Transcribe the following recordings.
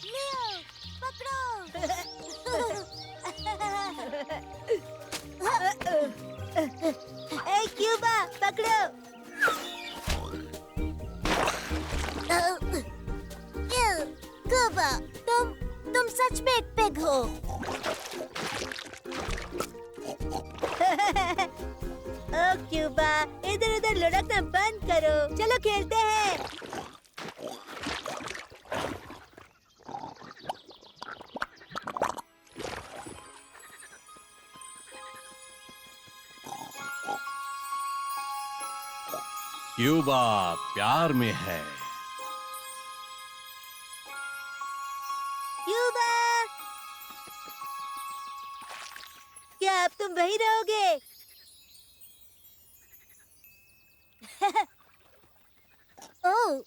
लियो, पकड़ो। ए क्यूबा, पकड़ो। क्यूबा, तुम सच में एक पिग हो। ओ क्यूबा, इधर उधर लुढ़कना बंद करो, चलो खेलते हैं। क्यूबा प्यार में है। क्यूबा, क्या अब तुम वहीं रहोगे? ओह,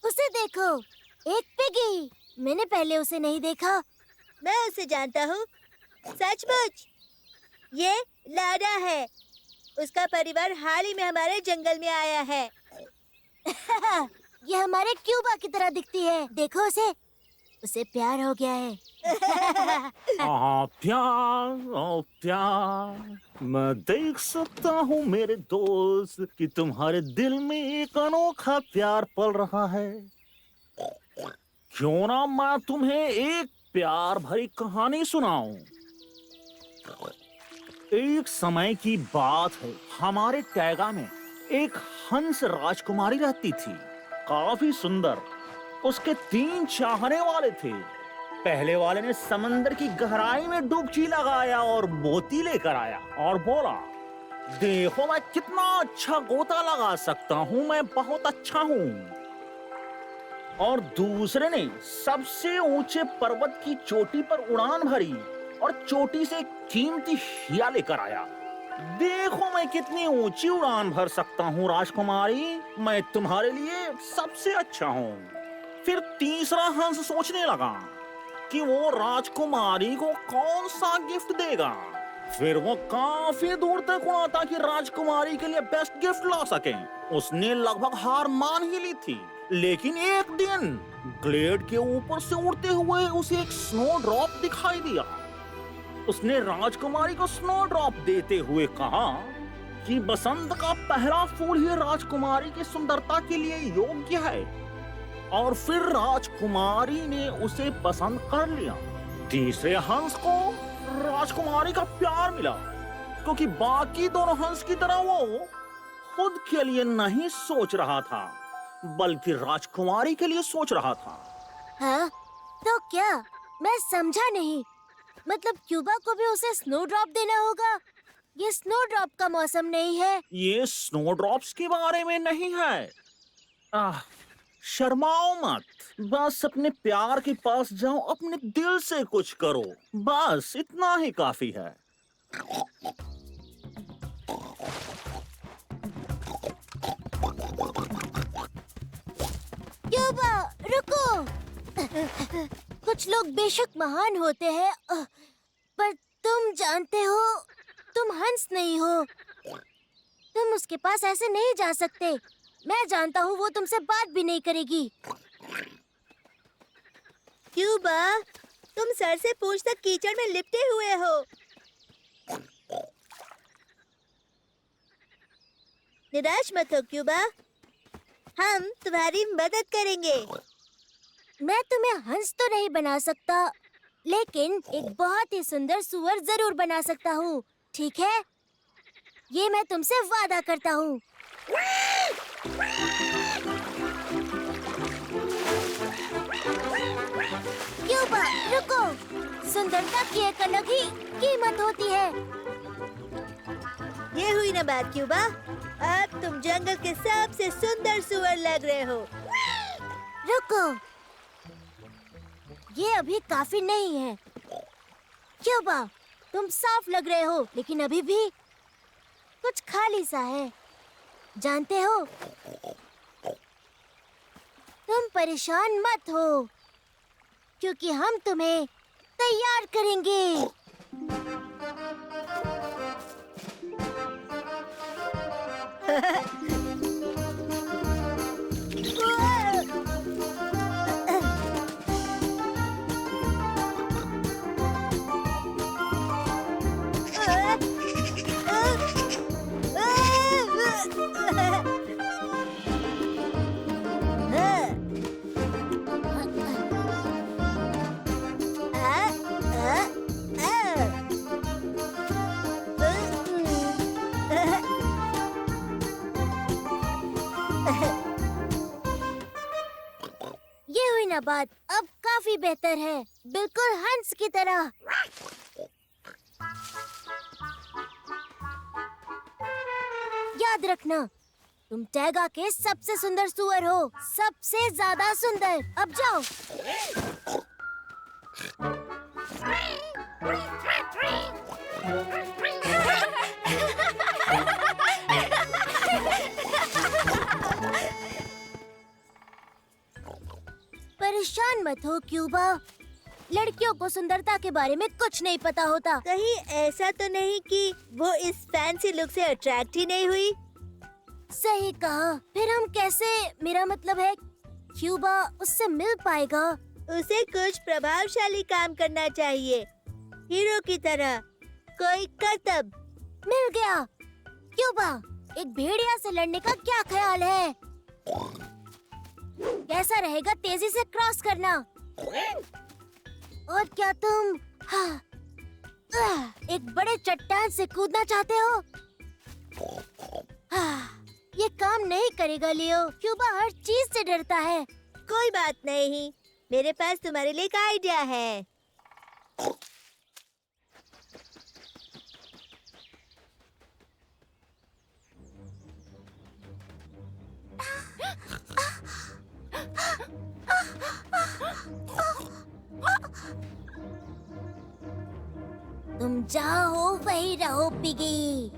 उसे देखो, एक पिगी। मैंने पहले उसे नहीं देखा। मैं उसे जानता हूँ, सचमुच। ये लाडा है। उसका परिवार हाल ही में हमारे जंगल में आया है। ये हमारे क्यूबा की तरह दिखती है। देखो उसे प्यार हो गया है। प्यार, मैं देख सकता हूँ मेरे दोस्त कि तुम्हारे दिल में एक अनोखा प्यार पल रहा है। क्यों ना मैं तुम्हें एक प्यार भरी कहानी सुनाऊं। एक समय की बात है, हमारे टैगा में एक हंस राजकुमारी रहती थी, काफी सुंदर। उसके 3 चाहने वाले थे। पहले वाले ने समंदर की गहराई में डुबकी लगाया और मोती लेकर आया और बोला, देखो मैं कितना अच्छा गोता लगा सकता हूँ, मैं बहुत अच्छा हूँ। और दूसरे ने सबसे ऊंचे पर्वत की चोटी पर उड़ान भरी और चोटी से कीमती हीरा लेकर आया। देखो मैं कितनी ऊंची उड़ान भर सकता हूँ राजकुमारी, मैं तुम्हारे लिए सबसे अच्छा हूँ। फिर तीसरा हंस सोचने लगा कि वो राजकुमारी को कौन सा गिफ्ट देगा। फिर वो काफी दूर तक उड़ा ताकि राजकुमारी के लिए बेस्ट गिफ्ट ला सके। उसने लगभग हार मान ही ली थी, लेकिन एक दिन ग्लेड के ऊपर से उड़ते हुए उसे एक स्नो ड्रॉप दिखाई दिया। उसने राजकुमारी को स्नो ड्रॉप देते हुए कहा कि बसंत का पहला फूल ही राजकुमारी की सुंदरता के लिए योग्य है। और फिर राजकुमारी ने उसे पसंद कर लिया। तीसरे हंस को राजकुमारी का प्यार मिला, क्योंकि बाकी दोनों हंस की तरह वो खुद के लिए नहीं सोच रहा था, बल्कि राजकुमारी के लिए सोच रहा था। हाँ? तो क्या? मैं समझा नहीं। मतलब क्यूबा को भी उसे स्नो ड्रॉप देना होगा? ये स्नो ड्रॉप का मौसम नहीं है। ये स्नो ड्रॉप्स के बारे में नहीं है। शर्माओ मत, बस अपने प्यार के पास जाओ, अपने दिल से कुछ करो, बस इतना ही काफी है। क्यूबा, रुको। कुछ लोग बेशक महान होते हैं, पर तुम जानते हो, तुम हंस नहीं हो। तुम उसके पास ऐसे नहीं जा सकते। मैं जानता हूँ वो तुमसे बात भी नहीं करेगी। क्यूबा, तुम सर से पूंछ तक कीचड़ में लिपटे हुए हो। निराश मत हो क्यूबा, हम तुम्हारी मदद करेंगे। मैं तुम्हें हंस तो नहीं बना सकता, लेकिन एक बहुत ही सुंदर सूअर जरूर बना सकता हूँ, ठीक है? ये मैं तुमसे वादा करता हूँ। क्यूबा, रुको। सुंदरता की एक अलग ही कीमत होती है। ये हुई ना बात क्यूबा, अब तुम जंगल के सबसे सुंदर सूअर लग रहे हो। रुको, ये अभी काफी नहीं है। क्यूबा, तुम साफ लग रहे हो, लेकिन अभी भी कुछ खाली सा है। जानते हो, तुम परेशान मत हो, क्योंकि हम तुम्हें तैयार करेंगे। ये हुई ना बात, अब काफी बेहतर है, बिल्कुल हंस की तरह। याद रखना, तुम टैगा के सबसे सुंदर सुअर हो, सबसे ज्यादा सुंदर। अब जाओ। परेशान मत हो क्यूबा, लड़कियों को सुंदरता के बारे में कुछ नहीं पता होता। कहीं ऐसा तो नहीं कि वो इस फैंसी लुक से अट्रैक्ट ही नहीं हुई? सही कहा। फिर हम कैसे, मेरा मतलब है क्यूबा उससे मिल पाएगा? उसे कुछ प्रभावशाली काम करना चाहिए, हीरो की तरह, कोई करतब। मिल गया। क्यूबा, एक भेड़िया से लड़ने का क्या ख्याल है? कैसा रहेगा तेजी से क्रॉस करना? और क्या तुम एक बड़े चट्टान से कूदना चाहते हो? ये काम नहीं करेगा लियो, क्यूबा हर चीज से डरता है। कोई बात नहीं, मेरे पास तुम्हारे लिए एक आइडिया है। तुम जहाँ हो वहीं रहो पिगी,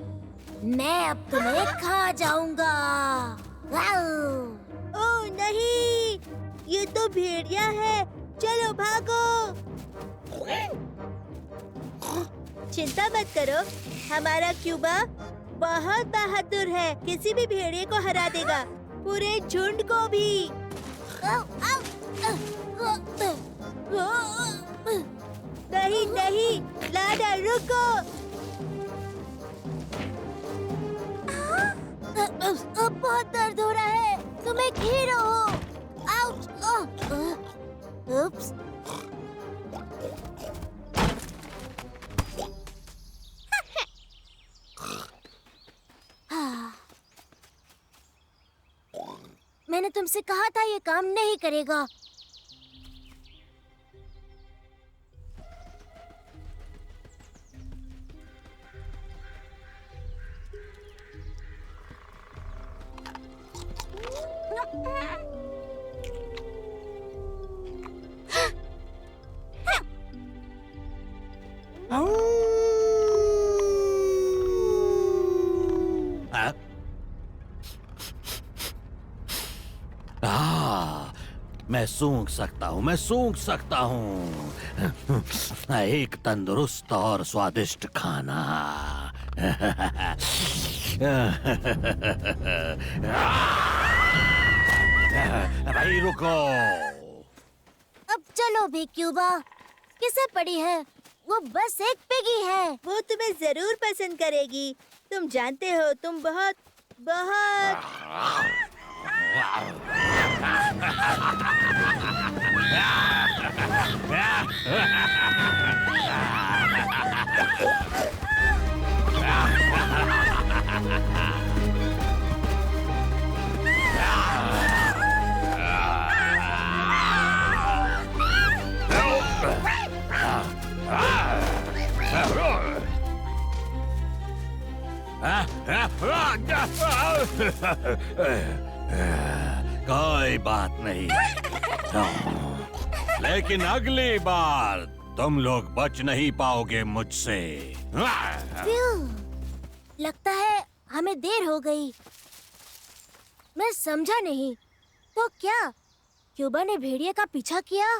मैं अब तुम्हें खा जाऊंगा। वाओ! ओह नहीं, ये तो भेड़िया है, चलो भागो। चिंता मत करो, हमारा क्यूबा बहुत बहादुर है, किसी भी भेड़िए को हरा देगा, पूरे झुंड को भी। नहीं नहीं, लाडा रुको। अब बहुत दर्द हो रहा है, तुम एक हीरो हो। आउच! उप्स! मैंने तुमसे कहा था ये काम नहीं करेगा। हाँ? मैं सूंघ सकता हूँ, मैं सूंघ सकता हूँ। एक तंदुरुस्त और स्वादिष्ट खाना। भाई रुको। अब चलो भी क्यूबा, किसे पड़ी है? वो बस एक पिगी है। वो तुम्हें जरूर पसंद करेगी, तुम जानते हो तुम बहुत बहुत। कोई बात नहीं, लेकिन अगली बार तुम लोग बच नहीं पाओगे मुझसे। लगता है हमें देर हो गई। मैं समझा नहीं, तो क्या क्यूबा ने भेड़िया का पीछा किया?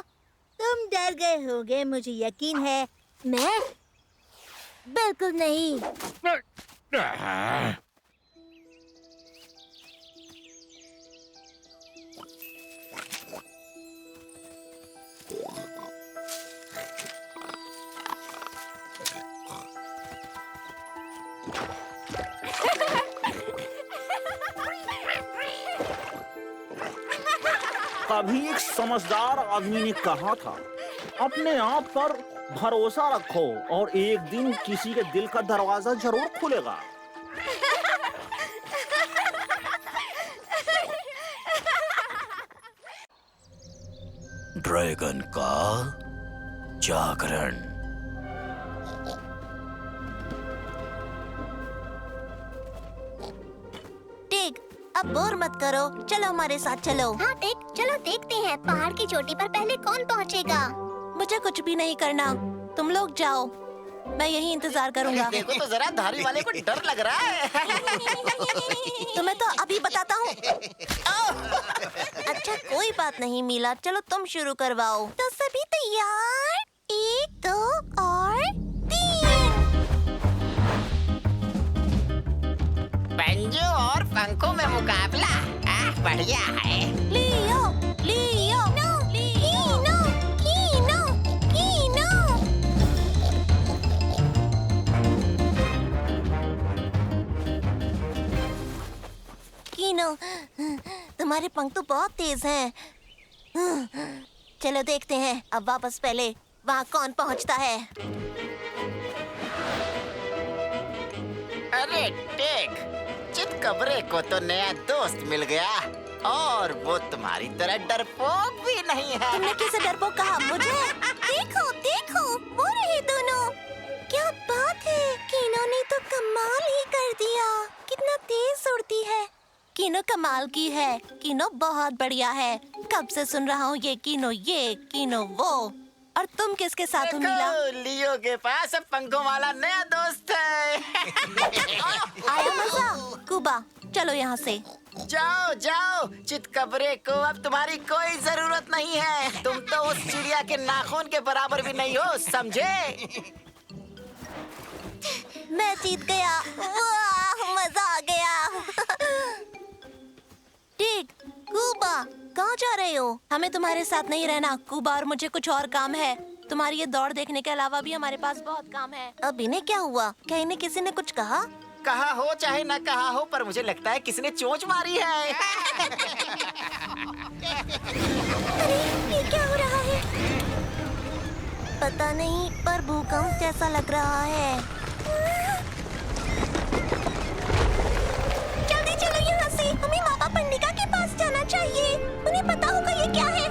तुम डर गए होगे, मुझे यकीन है। मैं बिल्कुल नहीं। कभी एक समझदार आदमी ने कहा था, अपने आप पर भरोसा रखो और एक दिन किसी के दिल का दरवाजा जरूर खुलेगा। ड्रैगन का जागरण। टिक, अब बोर मत करो, चलो हमारे साथ चलो। हाँ टिक, चलो देखते हैं पहाड़ की चोटी पर पहले कौन पहुँचेगा। मुझे कुछ भी नहीं करना, तुम लोग जाओ, मैं यही इंतजार करूंगा। देखो तो जरा, धारी वाले को डर लग रहा है। तुम्हें तो अभी बताता हूँ। अच्छा कोई बात नहीं मीला, चलो तुम शुरू करवाओ। तो सभी तैयार? 1, 2 और 3। पंजों और पंखों में मुकाबला। बढ़िया है। लियो, लियो, कीनो, कीनो, कीनो। कीनो, तुम्हारे पंख तो बहुत तेज हैं। चलो देखते हैं, अब वापस पहले वहाँ कौन पहुँचता है। अरे टेक, चितकबरे को तो नया दोस्त मिल गया और वो तुम्हारी तरह डरपोक भी नहीं है। तुमने किसे डरपोक कहा मुझे? देखो देखो, वो रहे दोनों। क्या बात है, कीनो ने तो कमाल ही कर दिया। कितना तेज उड़ती है। कीनो कमाल की है, कीनो बहुत बढ़िया है। कब से सुन रहा हूँ ये कीनो वो। और तुम किसके साथ हो मीला? देखो, लियो के पास अब पंखों वाला नया दोस्त है। आया मजा? कुबा, चलो यहाँ से। जाओ जाओ, चितकबरे को अब तुम्हारी कोई जरूरत नहीं है। तुम तो उस चिड़िया के नाखून के बराबर भी नहीं हो, समझे? मैं जीत गया, वाह मजा आ गया। ठीक, कुबा कहाँ जा रहे हो? हमें तुम्हारे साथ नहीं रहना, कुबा और मुझे कुछ और काम है। तुम्हारी ये दौड़ देखने के अलावा भी हमारे पास बहुत काम है। अब इन्हें क्या हुआ? क्या इन्हें किसी ने कुछ कहा? कहा हो चाहे न कहा हो, पर मुझे लगता है किसी ने चोंच मारी है। अरे ये क्या हो रहा है? पता नहीं, पर भूकंप जैसा लग रहा है। जल्दी चलो यहाँ से, हमें मामा पंडिका के पास जाना चाहिए। उन्हें पता होगा ये क्या है।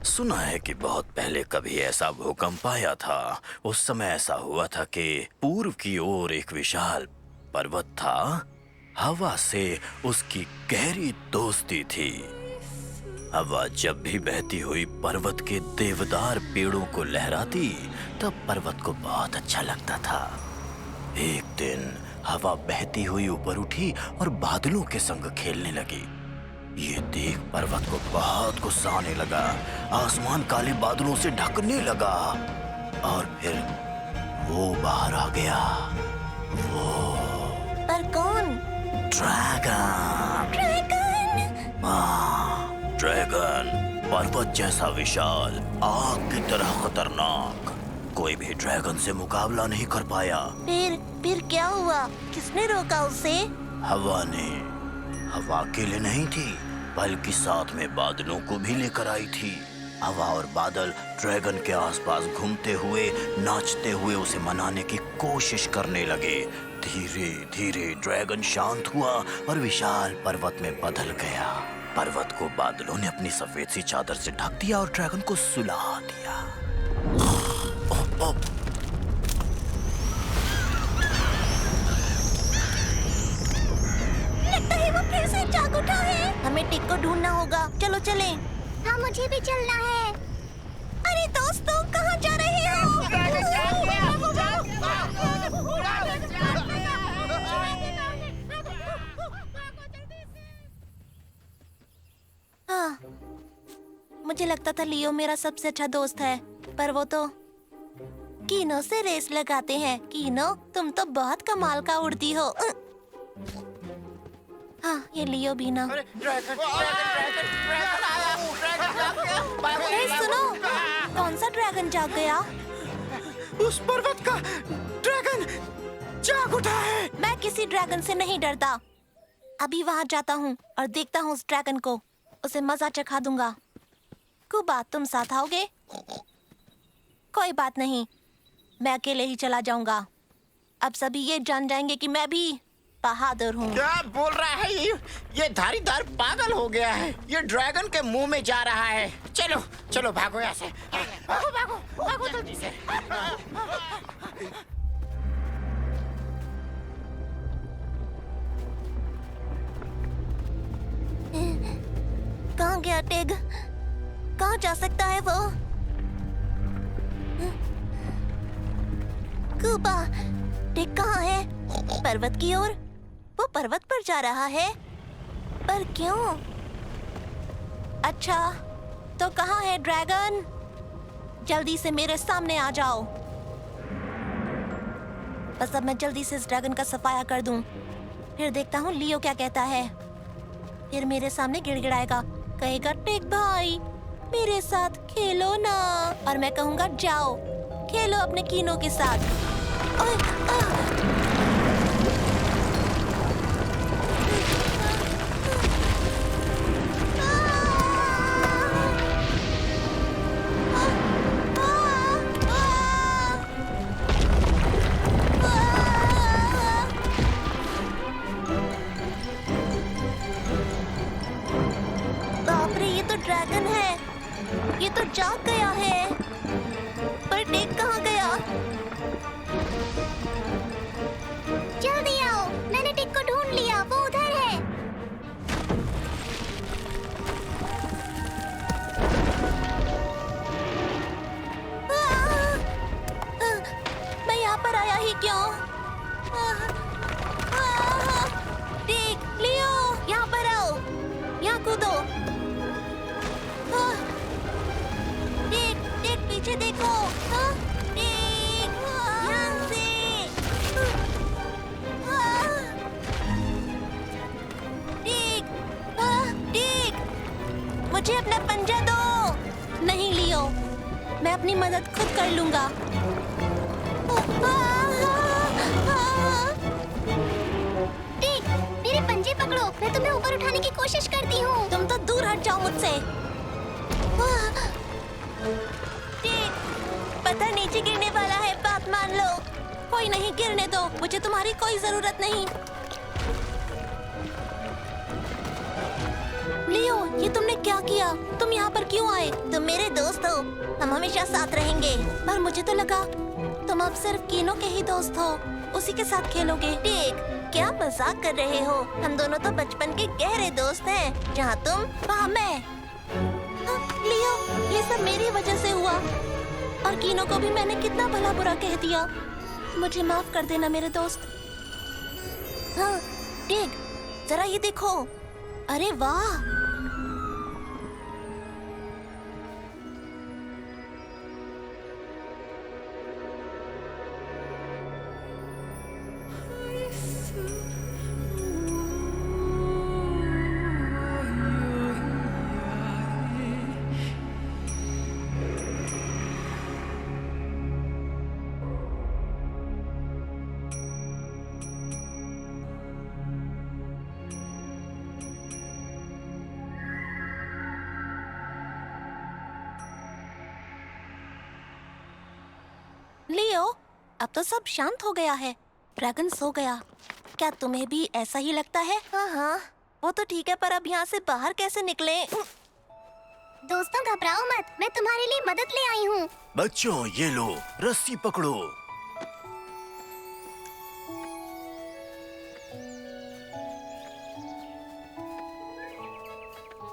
सुना है कि बहुत पहले कभी ऐसा भूकंप आया था। उस समय ऐसा हुआ था कि पूर्व की ओर एक विशाल पर्वत था। हवा से उसकी गहरी दोस्ती थी। हवा जब भी बहती हुई पर्वत के देवदार पेड़ों को लहराती, तब पर्वत को बहुत अच्छा लगता था। एक दिन हवा बहती हुई ऊपर उठी और बादलों के संग खेलने लगी। ये देख पर्वत को बहुत गुस्सा आने लगा। आसमान काले बादलों से ढकने लगा और फिर वो बाहर आ गया। वो पर कौन? ड्रैगन। ड्रैगन? हाँ, ड्रैगन पर्वत जैसा विशाल, आग की तरह खतरनाक। कोई भी ड्रैगन से मुकाबला नहीं कर पाया। फिर क्या हुआ? किसने रोका उसे? हवा ने। हवा अकेले नहीं थी, बल्कि साथ में बादलों को भी लेकर आई थी। हवा और बादल ड्रैगन के आसपास घूमते हुए, नाचते हुए उसे मनाने की कोशिश करने लगे। धीरे धीरे ड्रैगन शांत हुआ और विशाल पर्वत में बदल गया। पर्वत को बादलों ने अपनी सफेद सी चादर से ढक दिया और ड्रैगन को सुला दिया। लगता है वो फिर से जाग उठा है। हमें टिक को ढूंढना होगा, चलो चलें। हाँ मुझे भी चलना है। अरे दोस्तों, कहाँ जा रहे हो? हाँ, मुझे लगता था लियो मेरा सबसे अच्छा दोस्त है, पर वो तो कीनो से रेस लगाते हैं। कीनो, तुम तो बहुत कमाल का उड़ती हो। हाँ, ये लियो भी ना। अरे सुनो, कौन सा ड्रैगन जाग गया? उस पर्वत का ड्रैगन जाग उठा है। मैं किसी ड्रैगन से नहीं डरता। अभी वहाँ जाता हूँ और देखता हूँ उस ड्रैगन को, उसे मजा चखा दूंगा। कुबा, तुम साथ आओगे? कोई बात नहीं, मैं अकेले ही चला जाऊंगा। अब सभी ये जान जाएंगे कि मैं भी बहादुर हूँ। क्या बोल रहा है ये धारीदार पागल हो गया है। ये ड्रैगन के मुंह में जा रहा है। चलो चलो भागो यहाँ से। भागो भागो भागो जल्दी से। कहाँ गया टिग? कहाँ जा सकता है वो? कूबा, टिग कहाँ है? पर्वत की ओर? वो पर्वत पर जा रहा है, पर क्यों? अच्छा, तो कहाँ है ड्रैगन? जल्दी से मेरे सामने आ जाओ। बस अब मैं जल्दी से इस ड्रैगन का सफाया कर दूं। फिर देखता हूँ लियो क्या कहता है। फिर मेरे सामने गिड़गिड़ाएगा, कहेगा टिग भाई मेरे साथ खेलो ना, और मैं कहूँगा जाओ खेलो अपने कीनों के साथ। ओए, बाप रे, ये तो ड्रैगन है। ये तो जाग गया है। पर टिग कहाँ गया? जल्दी आओ, मैंने टिग को ढूंढ लिया, वो उधर है। मैं यहाँ पर आया ही क्यों? टिग, लियो, यहाँ पर आओ, यहाँ कूदो। टिग, टिग पीछे देखो। टिग, यहाँ से। टिग, टिग, मुझे अपना पंजा दो। नहीं लियो, मैं अपनी मदद खुद कर लूंगा। टिग, मेरे पंजे पकड़ो, मैं तुम्हें ऊपर उठाने की कोशिश करती हूँ। तुम तो दूर हट जाओ मुझसे। टिग, पत्थर नीचे गिरने वाला है, बात मान लो। कोई नहीं, गिरने दो, मुझे तुम्हारी कोई जरूरत नहीं। लियो, ये तुमने क्या किया? तुम यहाँ पर क्यों आए? तुम मेरे दोस्त हो, हम हमेशा साथ रहेंगे। पर मुझे तो लगा तुम अब सिर्फ कीनो के ही दोस्त हो, उसी के साथ खेलोगे। टिग, क्या मजाक कर रहे हो? हम दोनों तो बचपन के गहरे दोस्त हैं। जहाँ तुम वहाँ मैं। लियो, ये सब मेरी वजह से हुआ, और कीनो को भी मैंने कितना भला बुरा कह दिया। मुझे माफ कर देना मेरे दोस्त। हाँ, टिग, जरा ये देखो। अरे वाह, लियो, अब तो सब शांत हो गया है। ड्रैगन सो गया। क्या तुम्हें भी ऐसा ही लगता है? हाँ, वो तो ठीक है, पर अब यहाँ से बाहर कैसे निकले? दोस्तों घबराओ मत, मैं तुम्हारे लिए मदद ले आई हूँ। बच्चों ये लो, रस्सी पकड़ो।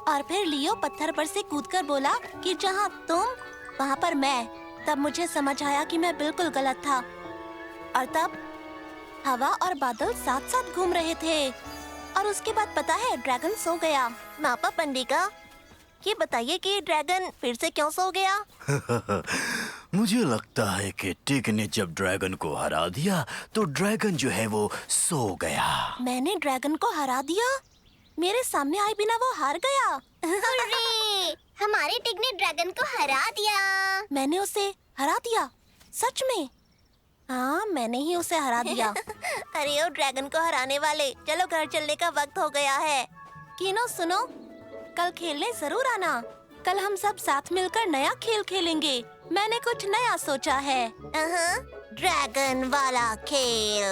और फिर लियो पत्थर पर से कूदकर बोला कि जहाँ तुम वहाँ पर मैं। तब मुझे समझ आया कि मैं बिल्कुल गलत था। और तब हवा और बादल साथ साथ घूम रहे थे। और उसके बाद पता है, ड्रैगन सो गया। मापा पंडिका, ये बताइए कि ड्रैगन फिर से क्यों सो गया? मुझे लगता है कि टिग ने जब ड्रैगन को हरा दिया तो ड्रैगन जो है वो सो गया। मैंने ड्रैगन को हरा दिया? मेरे सामने आए बिना वो हार गया। अरे, हमारे टिग ने ड्रैगन को हरा दिया। मैंने उसे हरा दिया? सच में? हाँ, मैंने ही उसे हरा दिया। अरे ओ ड्रैगन को हराने वाले, चलो घर चलने का वक्त हो गया है। कीनो सुनो, कल खेलने जरूर आना। कल हम सब साथ मिलकर नया खेल खेलेंगे। मैंने कुछ नया सोचा है। ड्रैगन वाला खेल।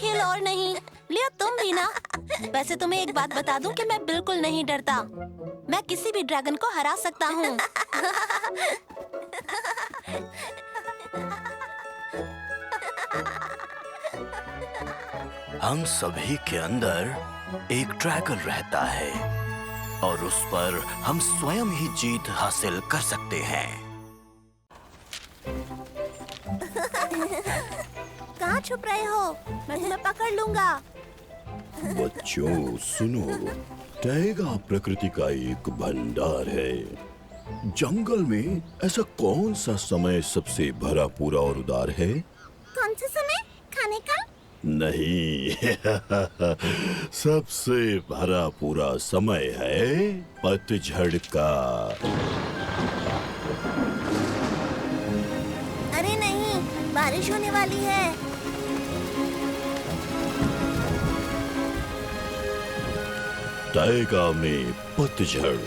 खेल और नहीं। लियो तुम भी ना। वैसे तुम्हें एक बात बता दूं कि मैं बिल्कुल नहीं डरता। मैं किसी भी ड्रैगन को हरा सकता हूँ। हम सभी के अंदर एक ड्रैगन रहता है और उस पर हम स्वयं ही जीत हासिल कर सकते हैं। कहाँ छुप रहे हो? मैं तुम्हें पकड़ लूंगा। बच्चों सुनो, टैगा प्रकृति का एक भंडार है। जंगल में ऐसा कौन सा समय सबसे भरा पूरा और उदार है? कौन से समय? खाने का? नहीं सबसे भरा पूरा समय है पतझड़ का। अरे नहीं, बारिश होने वाली है। टैगा में पतझड़।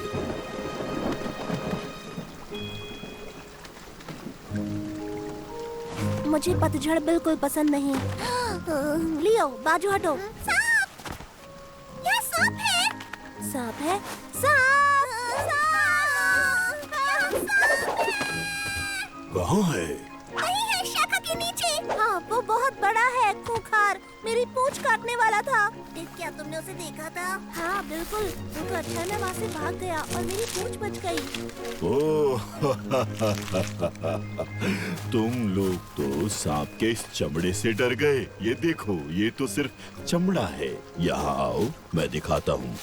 मुझे पतझड़ बिल्कुल पसंद नहीं। लियो, बाजू हटो। सांप! क्या सांप है? सांप है? सांप! कहाँ है? वही है, शाखा के नीचे। हाँ, वो बहुत बड़ा है, खूंखार। मेरी पूंछ काटने वाला था। क्या तुमने उसे देखा था? हाँ बिल्कुल। वो तो अच्छा है, वहाँ से भाग गया और मेरी पूंछ बच गई। ओह तुम लोग तो सांप के इस चमड़े से डर गए। ये देखो, ये तो सिर्फ चमड़ा है। यहाँ आओ, मैं दिखाता हूँ।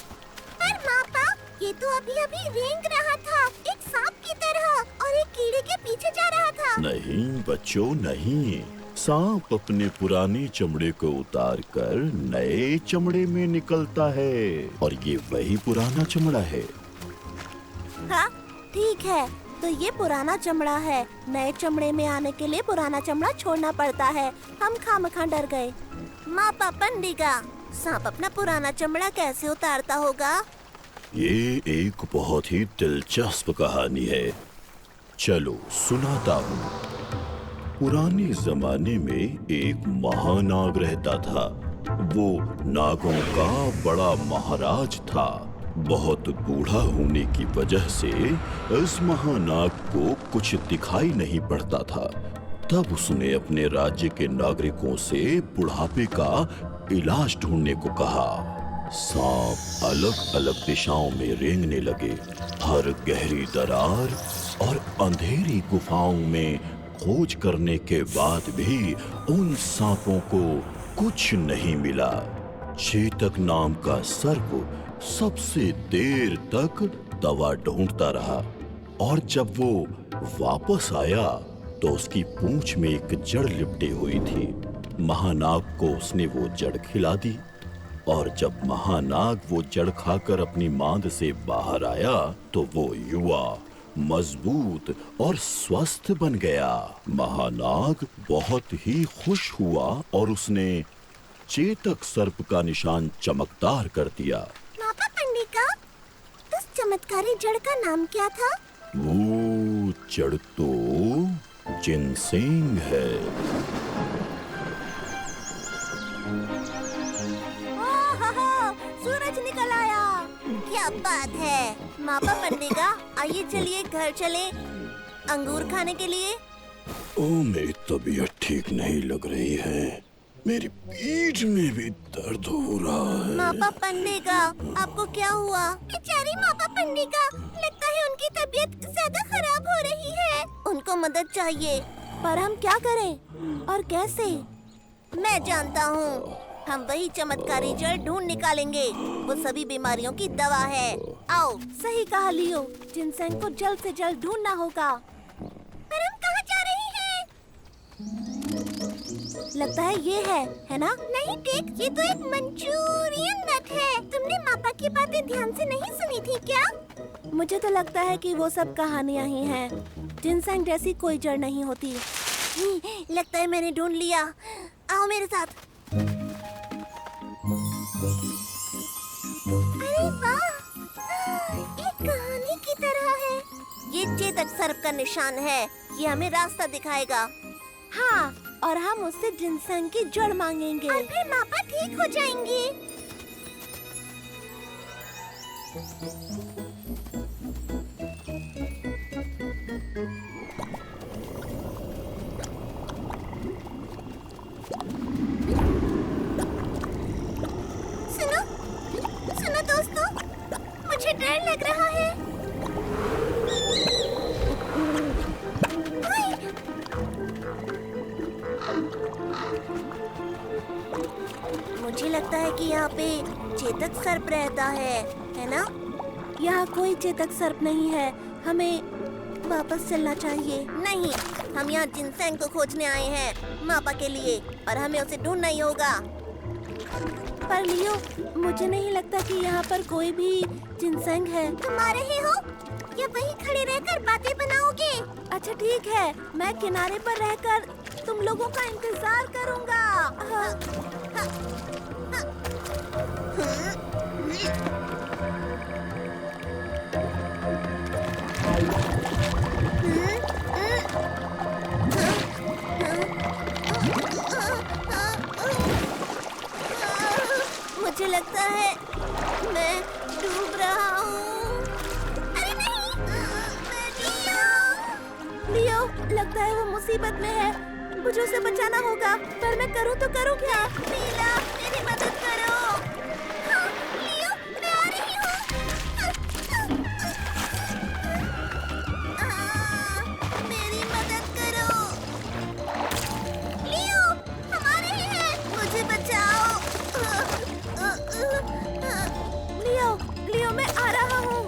पर पापा, ये तो अभी रेंग रहा था, एक सांप की तरह, और एक कीड़े के पीछे जा रहा था। नहीं बच्चों नहीं, सांप अपने पुराने चमड़े को उतार कर नए चमड़े में निकलता है और ये वही पुराना चमड़ा है। हाँ ठीक है, तो ये पुराना चमड़ा है। नए चमड़े में आने के लिए पुराना चमड़ा छोड़ना पड़ता है। हम खामखा डर गए। मापा पंडिगा, सांप अपना पुराना चमड़ा कैसे उतारता होगा? ये एक बहुत ही दिलचस्प कहानी है, चलो सुनाता हूँ। पुराने जमाने में एक महानाग रहता था। वो नागों का बड़ा महाराज था। बहुत बूढ़ा होने की वजह से इस महानाग को कुछ दिखाई नहीं पड़ता था। तब उसने अपने राज्य के नागरिकों से बुढ़ापे का इलाज ढूंढने को कहा। सांप अलग अलग दिशाओं में रेंगने लगे। हर गहरी दरार और अंधेरी गुफाओं में खोज करने के बाद भी उन सांपों को कुछ नहीं मिला। चेतक नाम का सर्प सबसे देर तक दवा ढूंढता रहा और जब वो वापस आया तो उसकी पूंछ में एक जड़ लिपटी हुई थी। महानाग को उसने वो जड़ खिला दी और जब महानाग वो जड़ खाकर अपनी मांद से बाहर आया तो वो युवा, मजबूत और स्वस्थ बन गया। महानाग बहुत ही खुश हुआ और उसने चेतक सर्प का निशान चमकदार कर दिया। मापा पंडिका, उस चमत्कारी जड़ का नाम क्या था? वो जड़ तो जिनसेंग है। सूरज निकल आया। क्या बात है। मापा पंडिका, आइए चलिए घर चले अंगूर खाने के लिए। ओ मेरी तबीयत ठीक नहीं लग रही है, मेरी पीठ में भी दर्द हो रहा है। मापा पंडिका, आपको क्या हुआ? बेचारी मापा पंडिका, लगता है उनकी तबीयत ज्यादा खराब हो रही है। उनको मदद चाहिए, पर हम क्या करें और कैसे? मैं जानता हूँ, हम वही चमत्कारी जड़ ढूंढ निकालेंगे। वो सभी बीमारियों की दवा है। आओ। सही कहा लियो, जिनसेंग को जल्द से जल्द ढूंढना होगा। पर हम कहाँ जा रहे हैं? लगता है ये है ना? नहीं टेक, ये तो एक मंचूरियन नट है। तुमने मापा की बातें ध्यान से नहीं सुनी थी क्या? मुझे तो लगता है कि वो सब कहानियाँ ही हैं। जिनसेंग जैसी कोई जड़ नहीं होती। लगता है मैंने ढूंढ लिया। आओ मेरे साथ। अरे वाह, एक कहानी की तरह है। ये चेतक सर्प का निशान है। ये हमें रास्ता दिखाएगा। हाँ, और हम उससे जिनसेंग की जड़ मांगेंगे और फिर मापा ठीक हो जाएंगी। सुनो, सुनो दोस्तों, मुझे डर लग रहा है। मुझे लगता है कि यहाँ पे चेतक सर्प रहता है ना? यहाँ कोई चेतक सर्प नहीं है। हमें वापस चलना चाहिए। नहीं, हम यहाँ जिनसेंग को खोजने आए हैं मापा के लिए, और हमें उसे ढूंढना ही होगा। पर लियो, मुझे नहीं लगता कि यहाँ पर कोई भी जिनसेंग है। तुम आ रहे हो या वहीं खड़े रहकर बातें बनाओगे? अच्छा ठीक है, मैं किनारे पर रहकर तुम लोगों का इंतजार करूँगा। मुझे लगता है मैं डूब रहा हूँ। अरे नहीं, मैं लियो, लगता है वो मुसीबत में है। मुझे उसे बचाना होगा, पर मैं करूँ तो करूँ क्या? नीला, मेरी मदद करो। हाँ, लियो, मैं आ रही हूँ। मेरी मदद करो। लियो, हम आ रहे हैं, मुझे बचाओ। लियो, मैं आ रहा हूँ।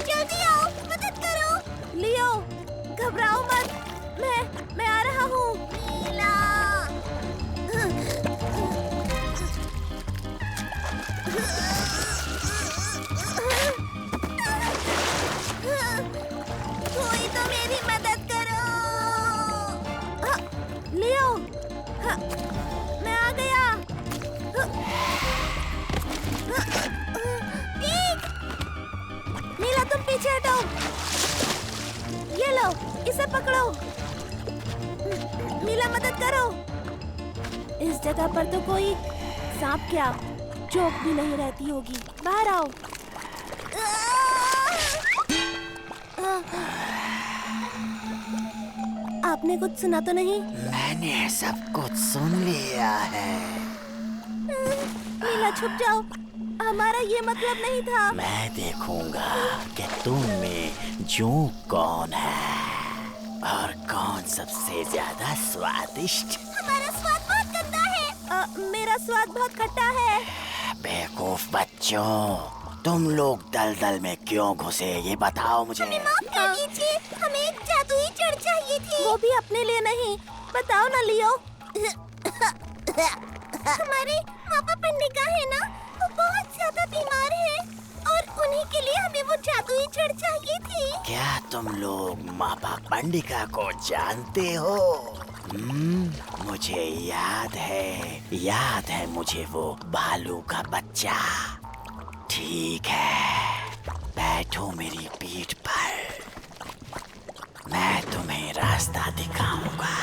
जल्दी आओ, मदद करो। लियो, घबराओ मत, मैं आ रहा हूँ। नीला। कोई तो मेरी मदद करो। लियो, मैं आ गया। नीला, तुम पीछे हटो। ये लो, इसे पकड़ो। नीला, मदद करो। इस जगह पर तो कोई सांप क्या चोक भी नहीं रहती होगी। बाहर आओ। आपने कुछ सुना तो नहीं? मैंने सब कुछ सुन लिया है। नीला, छुप जाओ, हमारा ये मतलब नहीं था। मैं देखूंगा कि तुम में जोंक कौन है और कौन सबसे ज्यादा स्वादिष्ट। हमारा स्वाद बहुत गंदा है। मेरा स्वाद बहुत खट्टा है। बेवकूफ बच्चों, तुम लोग दलदल में क्यों घुसे, ये बताओ मुझे। माफ कर दीजिए, हमें एक जादुई जड़ चाहिए थी। वो भी अपने लिए नहीं। बताओ ना लियो। हमारे मापा पंडिका है ना, वो बहुत ज्यादा बीमार है, और उन्हीं के लिए हमें वो जादुई जड़ चाहिए थी। क्या तुम लोग मापा पंडिका को जानते हो? मुझे याद है मुझे वो भालू का बच्चा। ठीक है, बैठो मेरी पीठ पर, मैं तुम्हें रास्ता दिखाऊंगा।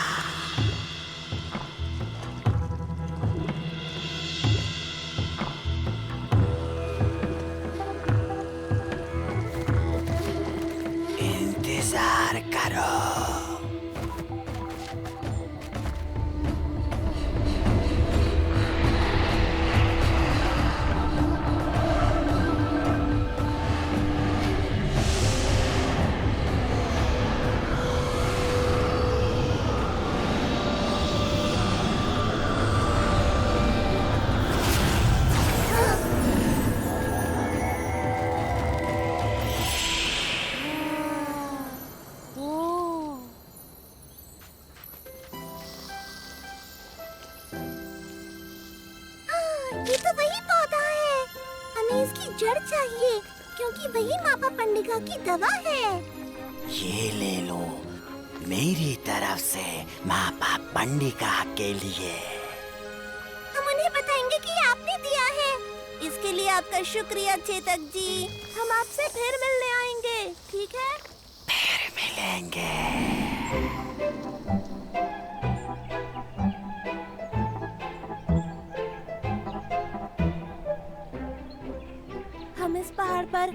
इंतजार करो। ये तो वही पौधा है। हमें इसकी जड़ चाहिए, क्योंकि वही मापा पंडिका की दवा है। ये ले लो, मेरी तरफ से मापा पंडिका के लिए। हम उन्हें बताएंगे कि आपने दिया है। इसके लिए आपका शुक्रिया चेतक जी। हम आपसे फिर मिलने आएंगे, ठीक है? हम इस पहाड़ पर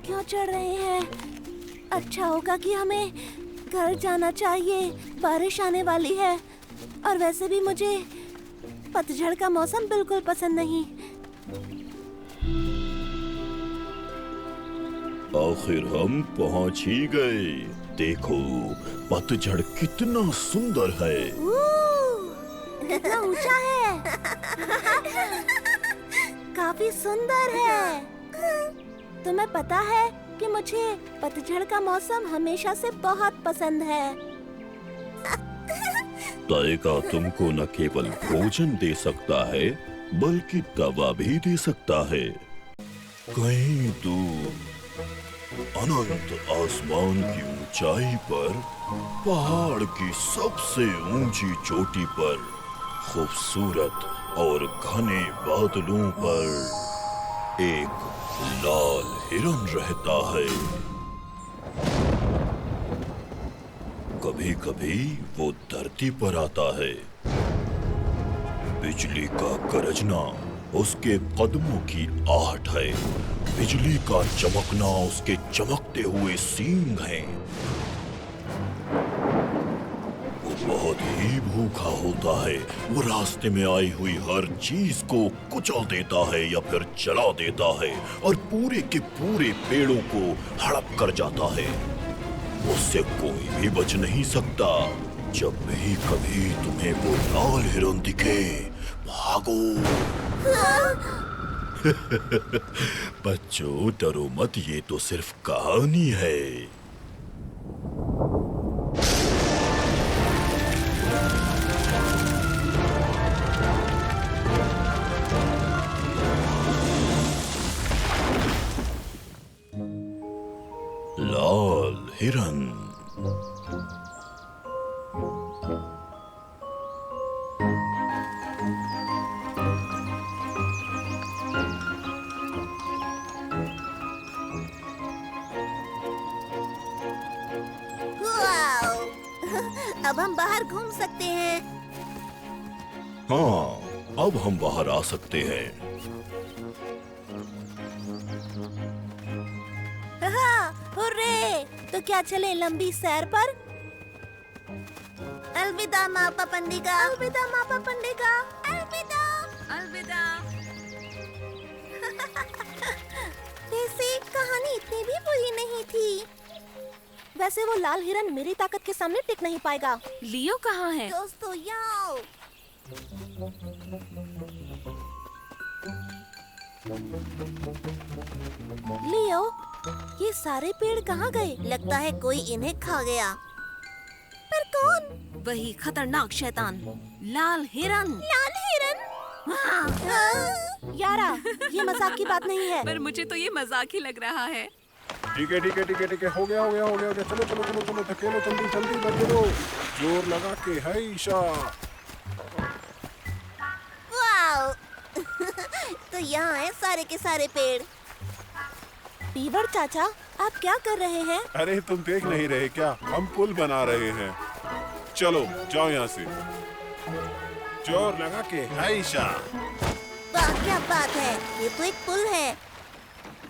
क्यों चढ़ रहे हैं? अच्छा होगा कि हमें घर जाना चाहिए। बारिश आने वाली है और वैसे भी मुझे पतझड़ का मौसम बिल्कुल पसंद नहीं। आखिर हम पहुंच ही गए। देखो पतझड़ कितना सुंदर है। कितना ऊंचा है। काफी सुंदर है। तुम्हें पता है कि मुझे पतझड़ का मौसम हमेशा से बहुत पसंद है। ताइका तुमको न केवल भोजन दे सकता है बल्कि दवा भी दे सकता है। कहीं दूर अनंत आसमान की ऊंचाई पर पहाड़ की सबसे ऊंची चोटी पर खूबसूरत और घने बादलों पर एक लाल हिरन रहता है। कभी कभी वो धरती पर आता है। बिजली का गरजना उसके कदमों की आहट है। बिजली का चमकना उसके चमकते हुए सींग हैं। वो बहुत ही भूखा होता है। वो रास्ते में आई हुई हर चीज को कुचल देता है या फिर जला देता है और पूरे के पूरे पेड़ों को हड़प कर जाता है। उससे कोई भी बच नहीं सकता। जब भी कभी तुम्हें वो लाल हिरन दिखे, भागो। बच्चों डरो मत, ये तो सिर्फ कहानी है। लाल हिरन। वाओ! अब हम बाहर घूम सकते हैं। हाँ, अब हम बाहर आ सकते हैं। हाँ, हुर्रे! तो क्या चले लंबी सैर पर? अलविदा मापा पंडिका। अलविदा मापा पंडिका। अलविदा। अलविदा। वैसे कहानी इतनी भी बुरी नहीं थी। वैसे वो लाल हिरन मेरी ताकत के सामने टिक नहीं पाएगा। लियो कहाँ है? दोस्तों यहाँ आओ। लियो, ये सारे पेड़ कहाँ गए? लगता है कोई इन्हें खा गया। पर कौन? वही खतरनाक शैतान लाल हिरन। लाल हिरन? यारा, ये मजाक की बात नहीं है। पर मुझे तो ये मजाक ही लग रहा है। ठीक है हो गया चलो धकेलो जल्दी धकेलो, जोर लगा के है ईशा। वाओ! तो यहाँ है सारे के सारे पेड़। बीवर चाचा, आप क्या कर रहे हैं? अरे तुम देख नहीं रहे क्या? हम पुल बना रहे हैं। चलो जाओ यहाँ से, जोर लगा के है ईशा। वाह, क्या बात है! ये तो एक पुल है।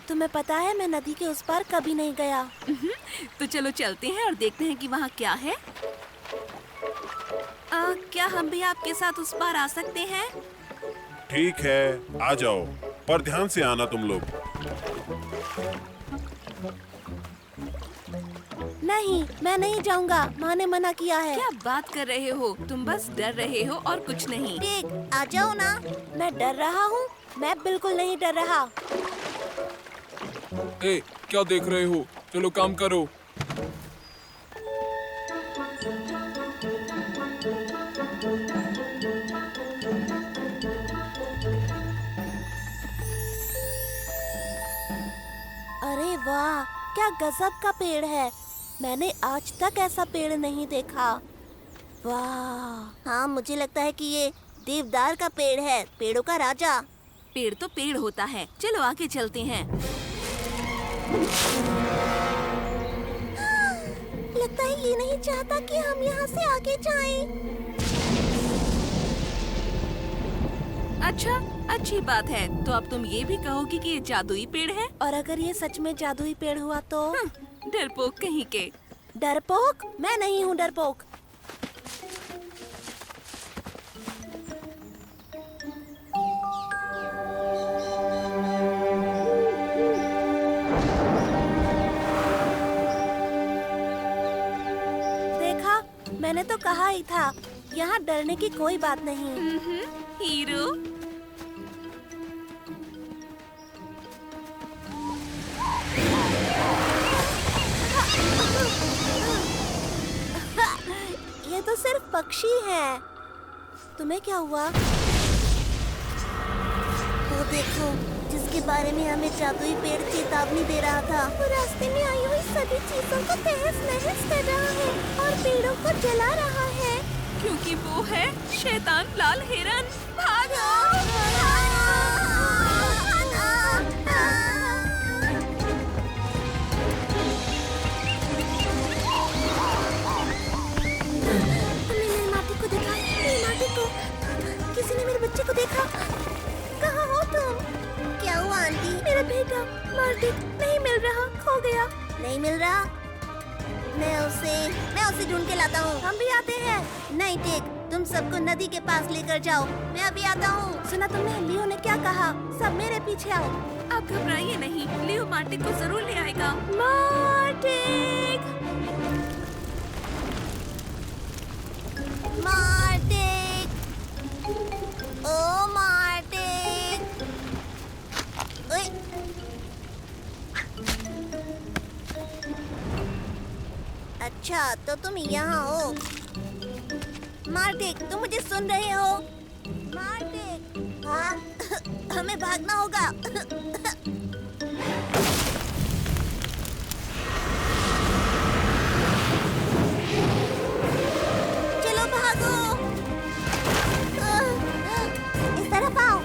तुम्हें पता है मैं नदी के उस पार कभी नहीं गया। तो चलो चलते हैं और देखते हैं कि वहाँ क्या है। क्या हम भी आपके साथ उस पार आ सकते हैं? ठीक है, आ जाओ, पर ध्यान से आना तुम लोग। नहीं, मैं नहीं जाऊंगा। माँ ने मना किया है। क्या बात कर रहे हो? तुम बस डर रहे हो और कुछ नहीं। ठीक, आ जाओ ना। मैं डर रहा हूँ? मैं बिल्कुल नहीं डर रहा। ए, क्या देख रहे हो? चलो काम करो। अरे वाह, क्या गजब का पेड़ है। मैंने आज तक ऐसा पेड़ नहीं देखा। वाह! हाँ, मुझे लगता है कि ये देवदार का पेड़ है, पेड़ों का राजा। पेड़ तो पेड़ होता है। चलो आगे चलते हैं। लगता है ये नहीं चाहता कि हम यहाँ से आगे जाएं। अच्छा, अच्छी बात है। तो अब तुम ये भी कहोगी कि ये जादुई पेड़ है? और अगर ये सच में जादुई पेड़ हुआ तो? डरपोक कहीं के। डरपोक? मैं नहीं हूँ डरपोक। देखा, मैंने तो कहा ही था, यहाँ डरने की कोई बात नहीं। हीरो। ये तो सिर्फ पक्षी है। तुम्हें क्या हुआ? वो देखो, जिसके बारे में हमें जादुई पेड़ चेतावनी दे रहा था, वो रास्ते में आई हुई सभी चीजों को तहस-नहस कर रहा है और पेड़ों को जला रहा है। क्योंकि वो है शैतान लाल हिरन। भागो! किसी ने मेरे बच्चे को देखा। कहाँ हो तुम? क्या हुआ आंटी? मेरा बेटा मार्टिक नहीं मिल रहा, खो गया। नहीं मिल रहा? मैं उसे ढूंढ के लाता हूँ। हम भी आते हैं। नहीं टिक, तुम सबको नदी के पास लेकर जाओ, मैं अभी आता हूँ। सुना तुमने लियो ने क्या कहा? सब मेरे पीछे आओ। आप घबराइए नहीं, लियो मार्टिक को जरूर ले आएगा। मार्टिक! मार्टिक! ओ मार्टिक! ओए! अच्छा, तो तुम यहाँ हो। मार्टिक, तुम मुझे सुन रहे हो? मार्टिक! हाँ? हमें भागना होगा। चलो भागो। इस तरफ आओ।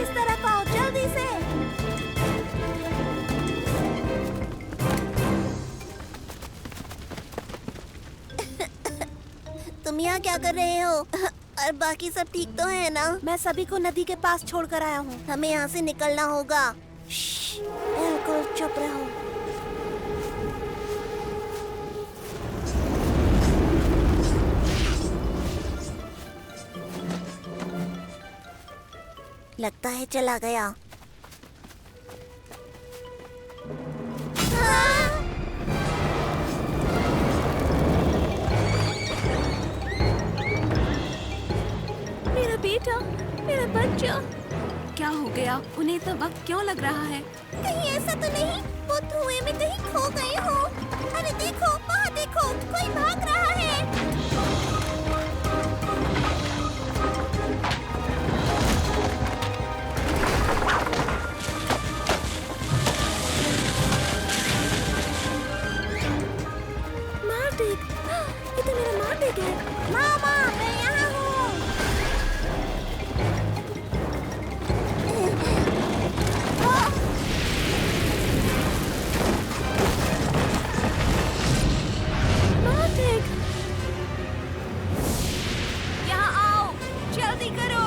इस तरफ आओ, जल्दी से। तुम यहाँ क्या कर रहे हो? और बाकी सब ठीक तो है ना? मैं सभी को नदी के पास छोड़कर आया हूँ। हमें यहाँ से निकलना होगा। बिल्कुल चुप रहो। लगता है चला गया। मेरा बेटा, मेरा बच्चा। क्या हो गया? उन्हें इतना वक्त क्यों लग रहा है? कहीं ऐसा तो नहीं वो धुएं में कहीं खो गए हो? अरे देखो, वहाँ देखो, कोई भाग रहा है। मार्टिक, ये तो मेरा मार्टिक है। मामा, मैं यहाँ हूँ। मार्टिक, यहाँ आओ, जल्दी करो।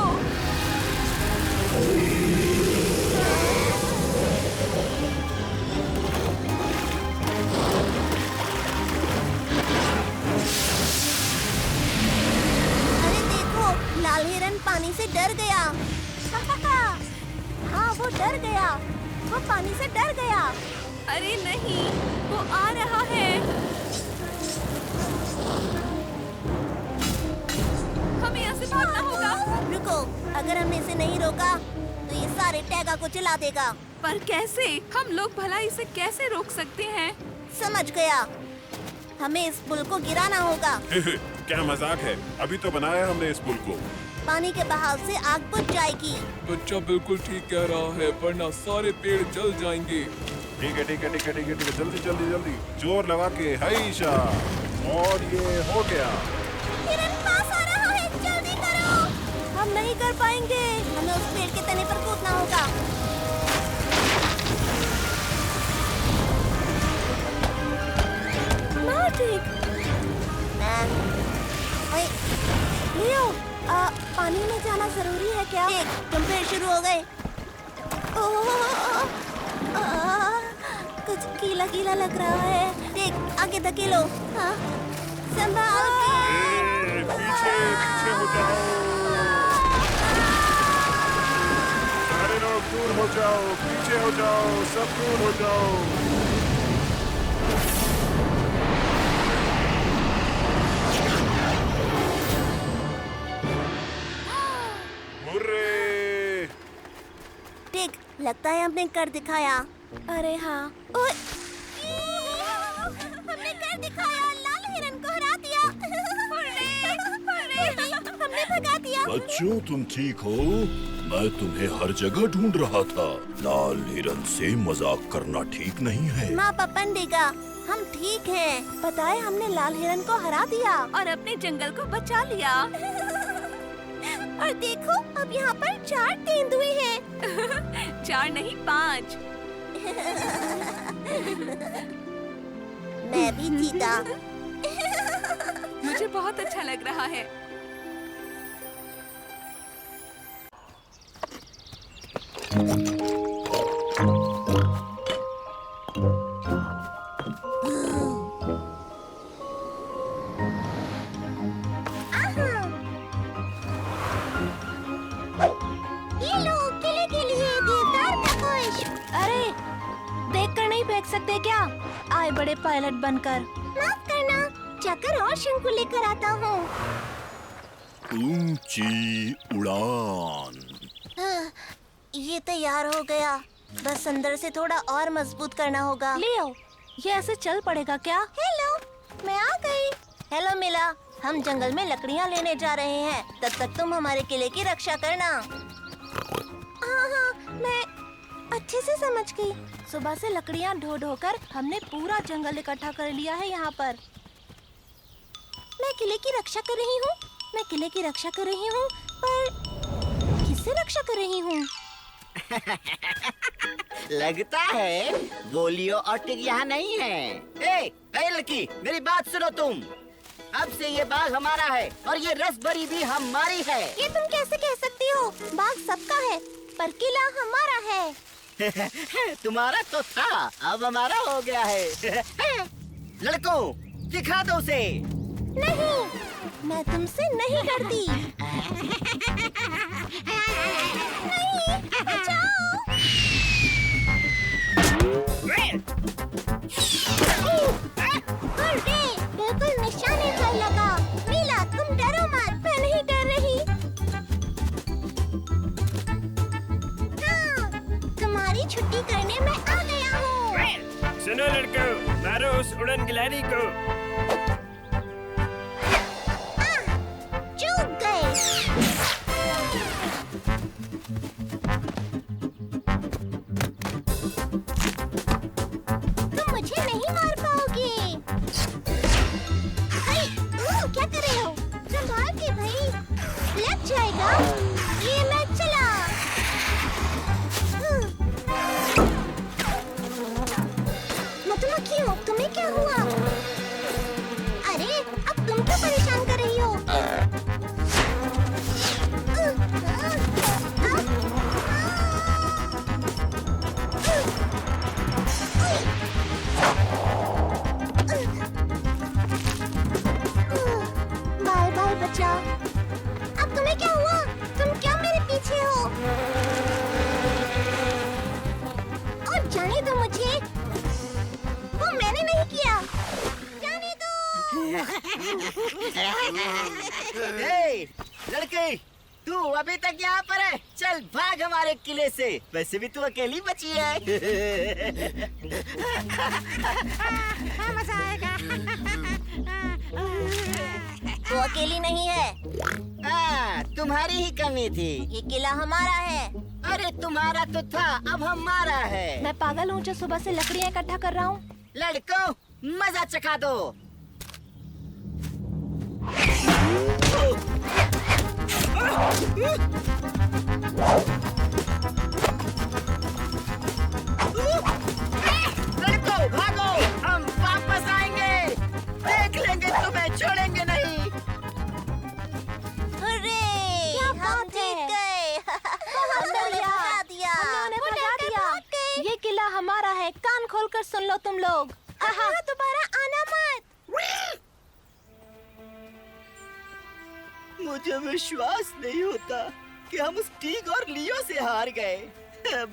अरे देखो, लाल हिरन पानी से डर गया। हाँ, वो डर गया। वो पानी से डर गया। अरे नहीं, वो आ रहा है। हमें यहाँ से भागना होगा। रुको, अगर हमने इसे नहीं रोका तो ये सारे टैगा को जला देगा। पर कैसे? हम लोग भला इसे कैसे रोक सकते हैं? समझ गया, हमें इस पुल को गिराना होगा। क्या मजाक है? अभी तो बनाया हमने इस पुल को। पानी के बहाव से आग बुझ जाएगी। बच्चा बिल्कुल ठीक कह रहा है, वरना सारे पेड़ जल जाएंगे। ठीक है, ठीक है, ठीक है, ठीक है, ठीक है, जल्दी जल्दी जल्दी जोर लगा के हैशा। और ये हो गया। हिरन पास आ रहा है, जल्दी करो। हम नहीं नहीं कर पाएंगे। हमें उस पेड़ के तने पर कूदना होगा। लियो, पानी में जाना जरूरी है क्या? देख, तुम फिर शुरू हो गए। कुछ गीला गीला लग रहा है। देख, आगे धकेलो। हाँ, संभाल के। पीछे पीछे हो जाओ, सारे लोग दूर हो जाओ, पीछे हो जाओ, सब दूर हो जाओ। हुर्रे! देख, लगता है हमने कर दिखाया। अरे हाँ, हमने कर दिखाया। लाल हिरन को हरा दिया। हमने भगा दिया। बच्चों, तुम ठीक हो? मैं तुम्हें हर जगह ढूंढ रहा था। लाल हिरन से मजाक करना ठीक नहीं है। माँ पपन देगा, हम ठीक हैं। पता है, हमने लाल हिरन को हरा दिया और अपने जंगल को बचा लिया। और देखो, अब यहाँ पर 4 तेंदुए हैं। 4 नहीं 5। मैं भी जीता। मुझे बहुत अच्छा लग रहा है। ये लो, किले के लिए देवदार का कोश। अरे, देखकर नहीं फेंक सकते क्या? आए बड़े पायलट बनकर। माफ करना, चक्कर और शंकु लेकर आता हूँ। ऊंची उड़ान। ये तैयार हो गया। बस अंदर से थोड़ा और मजबूत करना होगा। लियो, ये ऐसे चल पड़ेगा क्या? हेलो, मैं आ गई। हेलो मिला, हम जंगल में लकड़ियाँ लेने जा रहे हैं। तब तक तुम हमारे किले की रक्षा करना। हाँ, मैं अच्छे से समझ गई। सुबह से लकड़ियाँ ढो ढो कर हमने पूरा जंगल इकट्ठा कर लिया है यहाँ पर। मैं किले की रक्षा कर रही हूँ। मैं किले की रक्षा कर रही हूँ, पर किससे रक्षा कर रही हूँ? लगता है गोलियों और टिक यहाँ नहीं है। ए लड़की, मेरी बात सुनो तुम। अब से ये बाग हमारा है और ये रसभरी भी हमारी है। ये तुम कैसे कह सकती हो? बाग सबका है, पर किला हमारा है। तुम्हारा तो था, अब हमारा हो गया है। लड़कों, दिखा दो उसे। नहीं, मैं तुमसे नहीं डरती। नहीं, बचाओ। अरे, बिल्कुल निशाने पर लगा। नीला, तुम डरो मत। मैं नहीं डर रही। हाँ, तुम्हारी छुट्टी करने मैं आ गया हूँ। सुनो लड़कों, मारो उस उड़न गिलहरी को। चूक गए। तुम मुझे नहीं मार पाओगे। क्या कर रहे हो? संभाल के भाई, लग जाएगा। ये मैं चला। मधुमक्खी हो, तुम्हें क्या हुआ? अरे, अब तुम क्यों परेशान कर रही हो? बाय बाय बच्चा। अब तुम्हें क्या हुआ? तुम क्या मेरे पीछे हो? और जाने दो मुझे, वो मैंने नहीं किया। जाने दो। लड़के, तू अभी तक यहाँ पर है? चल भाग हमारे किले से। वैसे भी तू अकेली बची है। मजा आएगा। वो अकेली नहीं है। तुम्हारी ही कमी थी। ये किला हमारा है। अरे तुम्हारा तो था, अब हमारा है। मैं पागल हूँ जो सुबह से लकड़ियाँ इकट्ठा कर रहा हूँ। लड़कों, मजा चखा दो। लड़को भागो, हम वापस आएंगे। देख लेंगे, तुम्हें छोड़ेंगे नहीं। हुर्रे! हम जीत गए। हमने भगा दिया। ये किला हमारा है। कान खोलकर सुन लो तुम लोग। दोबारा आना मत। मुझे विश्वास नहीं होता कि हम उस टीग और लियो से हार गए।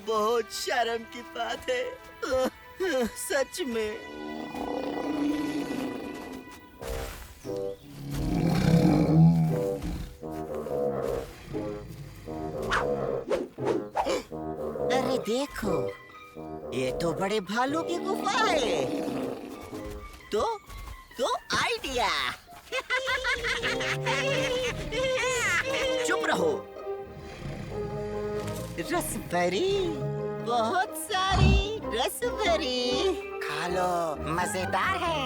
बहुत शर्म की बात है, सच में। अरे देखो, ये तो बड़े भालू की गुफा है। तो आइडिया। चुप रहो। रसभरी, बहुत सारी रसभरी। खा लो, मजेदार है।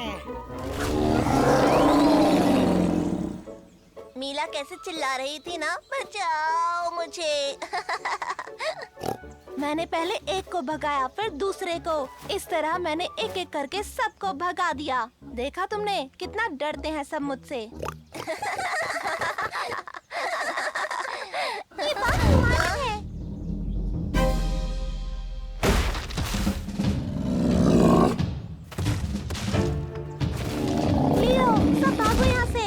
मीला कैसे चिल्ला रही थी ना, बचाओ मुझे। मैंने पहले एक को भगाया, फिर दूसरे को। इस तरह मैंने एक एक करके सबको भगा दिया। देखा तुमने कितना डरते हैं सब मुझसे। ये बात तुम्हारी है। लियो, सब भागो यहाँ से।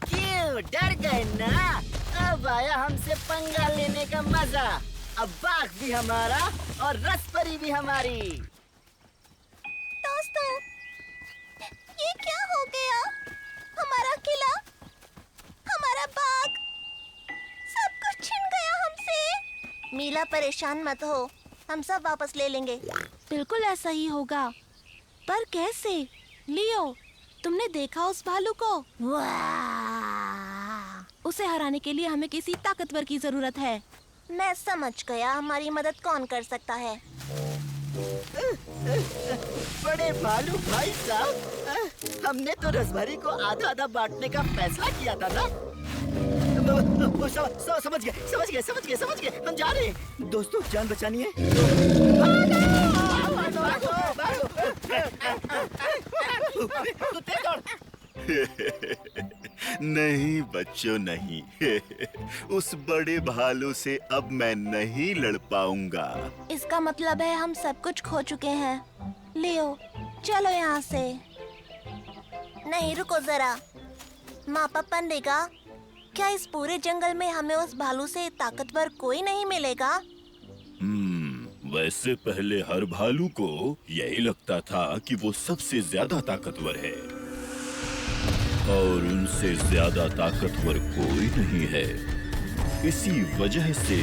क्यों डर गए ना? अब आया हमसे पंगा लेने का मजा। अब बाघ भी हमारा और रसपरी भी हमारी। दोस्तों, ये क्या हो गया? हमारा किला, हमारा बाग, सब कुछ छिन गया हमसे। मीला परेशान मत हो, हम सब वापस ले लेंगे। बिल्कुल ऐसा ही होगा, पर कैसे? लियो, तुमने देखा उस भालू को? उसे हराने के लिए हमें किसी ताकतवर की जरूरत है। मैं समझ गया, हमारी मदद कौन कर सकता है। बड़े भालू भाई साहब, हमने तो रसभरी को आधा आधा बांटने का फैसला किया था ना। समझ गए, हम जा रहे हैं। दोस्तों, जान बचानी है। नहीं बच्चों, नहीं। उस बड़े भालू से अब मैं नहीं लड़ पाऊंगा। इसका मतलब है हम सब कुछ खो चुके हैं। लियो, चलो यहाँ से। नहीं, रुको जरा। माँ पापा ने कहा, क्या इस पूरे जंगल में हमें उस भालू से ताकतवर कोई नहीं मिलेगा? वैसे पहले हर भालू को यही लगता था कि वो सबसे ज्यादा ताकतवर है, और उनसे ज्यादा ताकतवर कोई नहीं है। इसी वजह से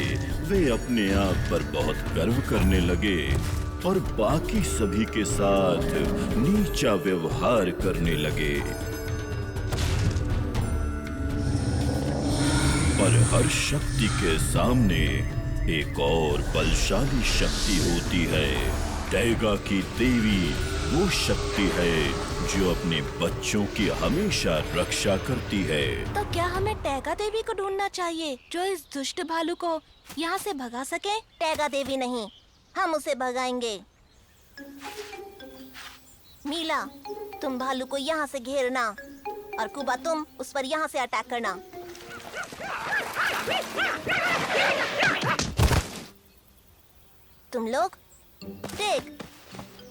वे अपने आप पर बहुत गर्व करने लगे और बाकी सभी के साथ नीचा व्यवहार करने लगे। पर हर शक्ति के सामने एक और बलशाली शक्ति होती है। टैगा की देवी वो शक्ति है जो अपने बच्चों की हमेशा रक्षा करती है। तो क्या हमें टैगा देवी को ढूंढना चाहिए, जो इस दुष्ट भालू को यहाँ से भगा सके? टैगा देवी नहीं, हम उसे भगाएंगे। मीला, तुम भालू को यहाँ से घेरना, और कुबा तुम उस पर यहाँ से अटैक करना। तुम लोग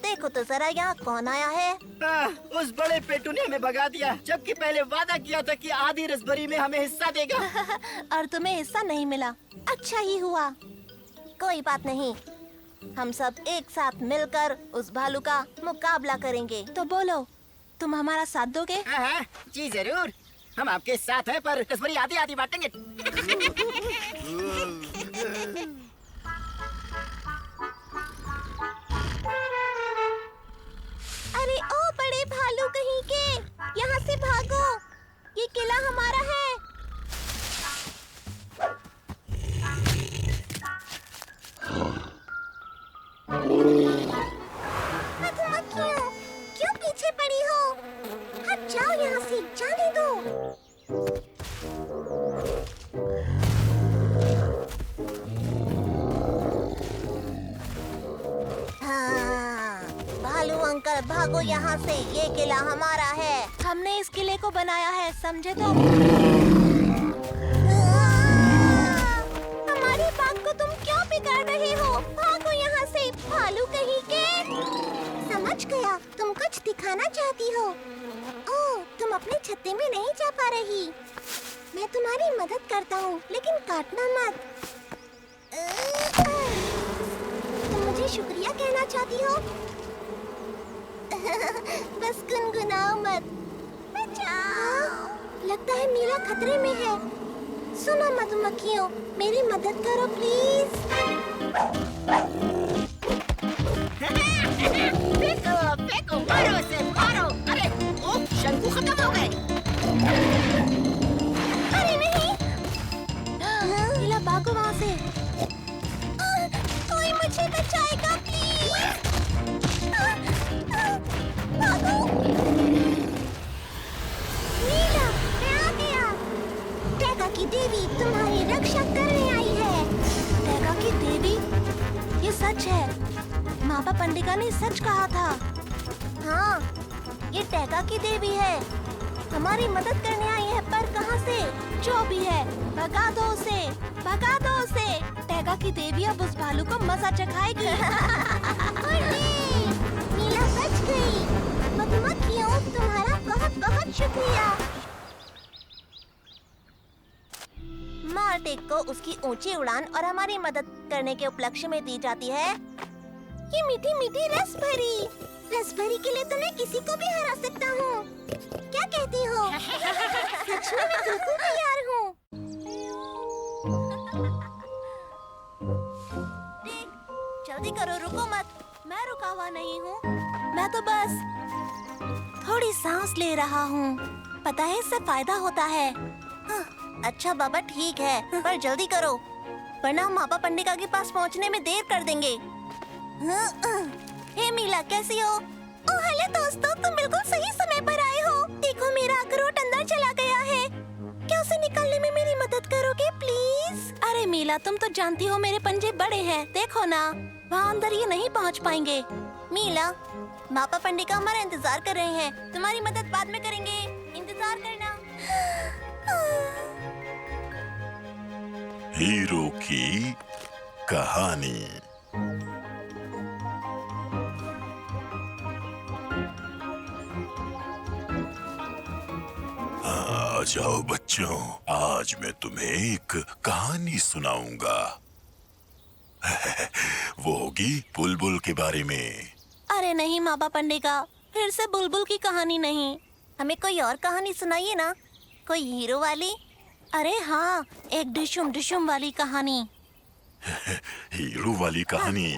देखो तो जरा, यहाँ कौन आया है? उस बड़े पेटू ने हमें भगा दिया, जबकि पहले वादा किया था कि आधी रसभरी में हमें हिस्सा देगा। और तुम्हें हिस्सा नहीं मिला। अच्छा ही हुआ। कोई बात नहीं, हम सब एक साथ मिलकर उस भालू का मुकाबला करेंगे। तो बोलो, तुम हमारा साथ दोगे? हाँ, जी जरूर। हम आपके साथ हैं, पर रसभरी आधी आधी बांटेंगे। अरे ओ बड़े भालू कहीं के, यहाँ से भागो, ये किला हमारा है। क्यों पीछे पड़ी हो? हट जाओ यहाँ से, जाने दो। भागो यहाँ से, ये किला हमारा है। हमने इस किले को बनाया है, समझे तो? हमारी बात को तुम क्यों बिगाड़ रहे हो? भागो यहाँ से, भालू कहीं के। समझ गया, तुम कुछ दिखाना चाहती हो। ओह, तुम अपने छत्ते में नहीं जा पा रही। मैं तुम्हारी मदद करता हूँ, लेकिन काटना मत। तुम मुझे शुक्रिया कहना चाहती हो? बस गुनगुनाओ मत। बचाओ। लगता है मीला खतरे में है। सुनो मधुमक्खियों, मेरी मदद करो प्लीज। फेंको, फेंको, मारो इसे, मारो। अरे, ओ, शंकु खत्म हो गए। अरे नहीं, मीला भागो वहाँ से। कोई मुझे बचाएगा प्लीज। भागो। मीला, मैं आ गया। टैगा की देवी तुम्हारी रक्षा करने आई है। टैगा की देवी? ये सच है। मापा पंडिका ने सच कहा था। हाँ, ये टैगा की देवी है। हमारी मदद करने आई है, पर कहाँ से? जो भी है, भगा दो उसे, भगा दो उसे। टैगा की देवी अब उस भालू को मजा चखाएगी। मीला बच गई। मधुमक्खियों, तुम्हारा बहुत बहुत शुक्रिया। मार्टेक को उसकी ऊंची उड़ान और हमारी मदद करने के उपलक्ष्य में दी जाती है ये मीठी मीठी रसभरी। रसभरी के लिए तो मैं किसी को भी हरा सकता हूँ। क्या कहती हो? सच में मैं बिल्कुल तैयार हूँ। जल्दी करो, रुको मत। मैं रुका हुआ नहीं हूँ, मैं तो बस थोड़ी सांस ले रहा हूँ। पता है, इससे फायदा होता है। अच्छा बाबा, ठीक है, पर जल्दी करो, वरना हम मापा पंडिका के पास पहुँचने में देर कर देंगे। हे मीला, कैसी हो? ओह हेलो दोस्तों, तुम बिल्कुल सही समय पर आए हो। देखो, मेरा अखरोट अंदर चला गया है। क्या उसे निकालने में मेरी मदद करोगे प्लीज? अरे मीला, तुम तो जानती हो मेरे पंजे बड़े हैं। देखो ना, वहाँ अंदर ये नहीं पहुँच पाएंगे। मीला, मापा पंडिका हमारा इंतजार कर रहे हैं। तुम्हारी मदद बाद में करेंगे, इंतजार करना। हीरो की कहानी। आ जाओ बच्चों, आज मैं तुम्हें एक कहानी सुनाऊंगा। वो होगी बुलबुल के बारे में। अरे नहीं मापा पंडिका, फिर से बुलबुल की कहानी नहीं। हमें कोई और कहानी सुनाइए ना, कोई हीरो वाली। अरे हाँ, एक डिशुम डिशुम वाली कहानी। हीरो वाली कहानी?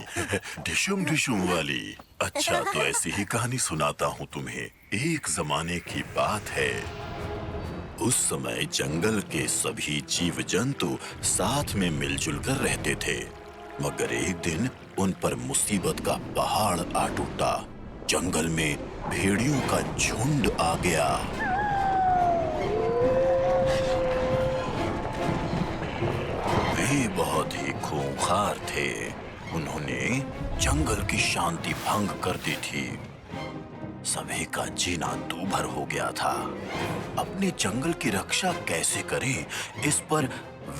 डिशुम डिशुम वाली? अच्छा, तो ऐसी ही कहानी सुनाता हूँ तुम्हें। एक जमाने की बात है। उस समय जंगल के सभी जीव जंतु साथ में मिलजुल कर रहते थे, मगर एक दिन उन पर मुसीबत का पहाड़ आ टूटा। जंगल में भेड़ियों का झुंड आ गया। वे बहुत ही खूंखार थे। उन्होंने जंगल की शांति भंग कर दी थी। सभी का जीना दूभर हो गया था। अपने जंगल की रक्षा कैसे करें, इस पर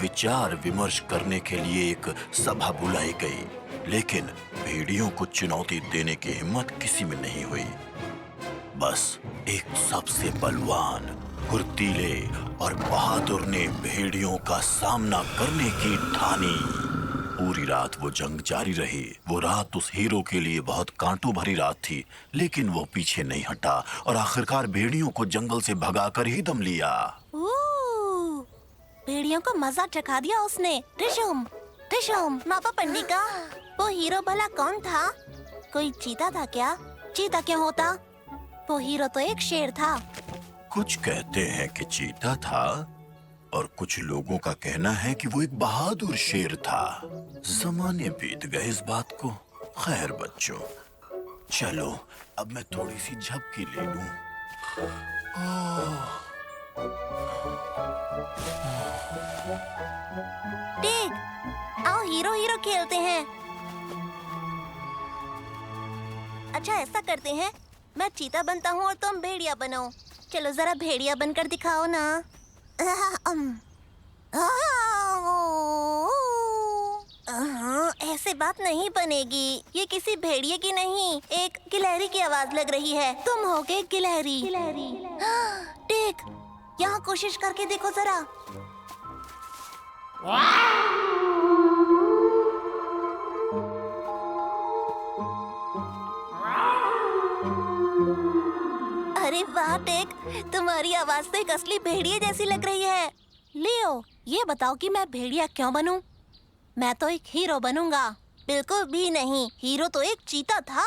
विचार विमर्श करने के लिए एक सभा बुलाई गई, लेकिन भेड़ियों को चुनौती देने की हिम्मत किसी में नहीं हुई। बस एक सबसे बलवान, फुर्तीले और बहादुर ने भेड़ियों का सामना करने की ठानी। पूरी रात वो जंग जारी रही। वो रात उस हीरो के लिए बहुत कांटों भरी रात थी, लेकिन वो पीछे नहीं हटा और आखिरकार भेड़ियों को जंगल से भगाकर ही दम लिया। भेड़ियों को मजा चखा दिया उसने। डिशुम डिशुम। मापा पंडिका, वो हीरो भला कौन था? कोई चीता था क्या? चीता क्यों होता? वो हीरो तो एक शेर था। कुछ कहते हैं कि चीता था और कुछ लोगों का कहना है कि वो एक बहादुर शेर था। जमाने बीत गए इस बात को। खैर बच्चों, चलो अब मैं थोड़ी सी झपकी ले लूं। टिग, आओ हीरो हीरो खेलते हैं। अच्छा, ऐसा करते हैं, मैं चीता बनता हूँ और तुम भेड़िया बनो। चलो जरा भेड़िया बनकर दिखाओ ना। ऐसे बात नहीं बनेगी। ये किसी भेड़िए की नहीं, एक गिलहरी की आवाज लग रही है। तुम होगे गिलहरी। टेक, यहाँ कोशिश करके देखो जरा। अरे वाह टेक, तुम्हारी आवाज तो एक असली भेड़िए जैसी लग रही है। लियो, ये बताओ कि मैं भेड़िया क्यों बनूं? मैं तो एक हीरो बनूंगा। बिल्कुल भी नहीं, हीरो तो एक चीता था।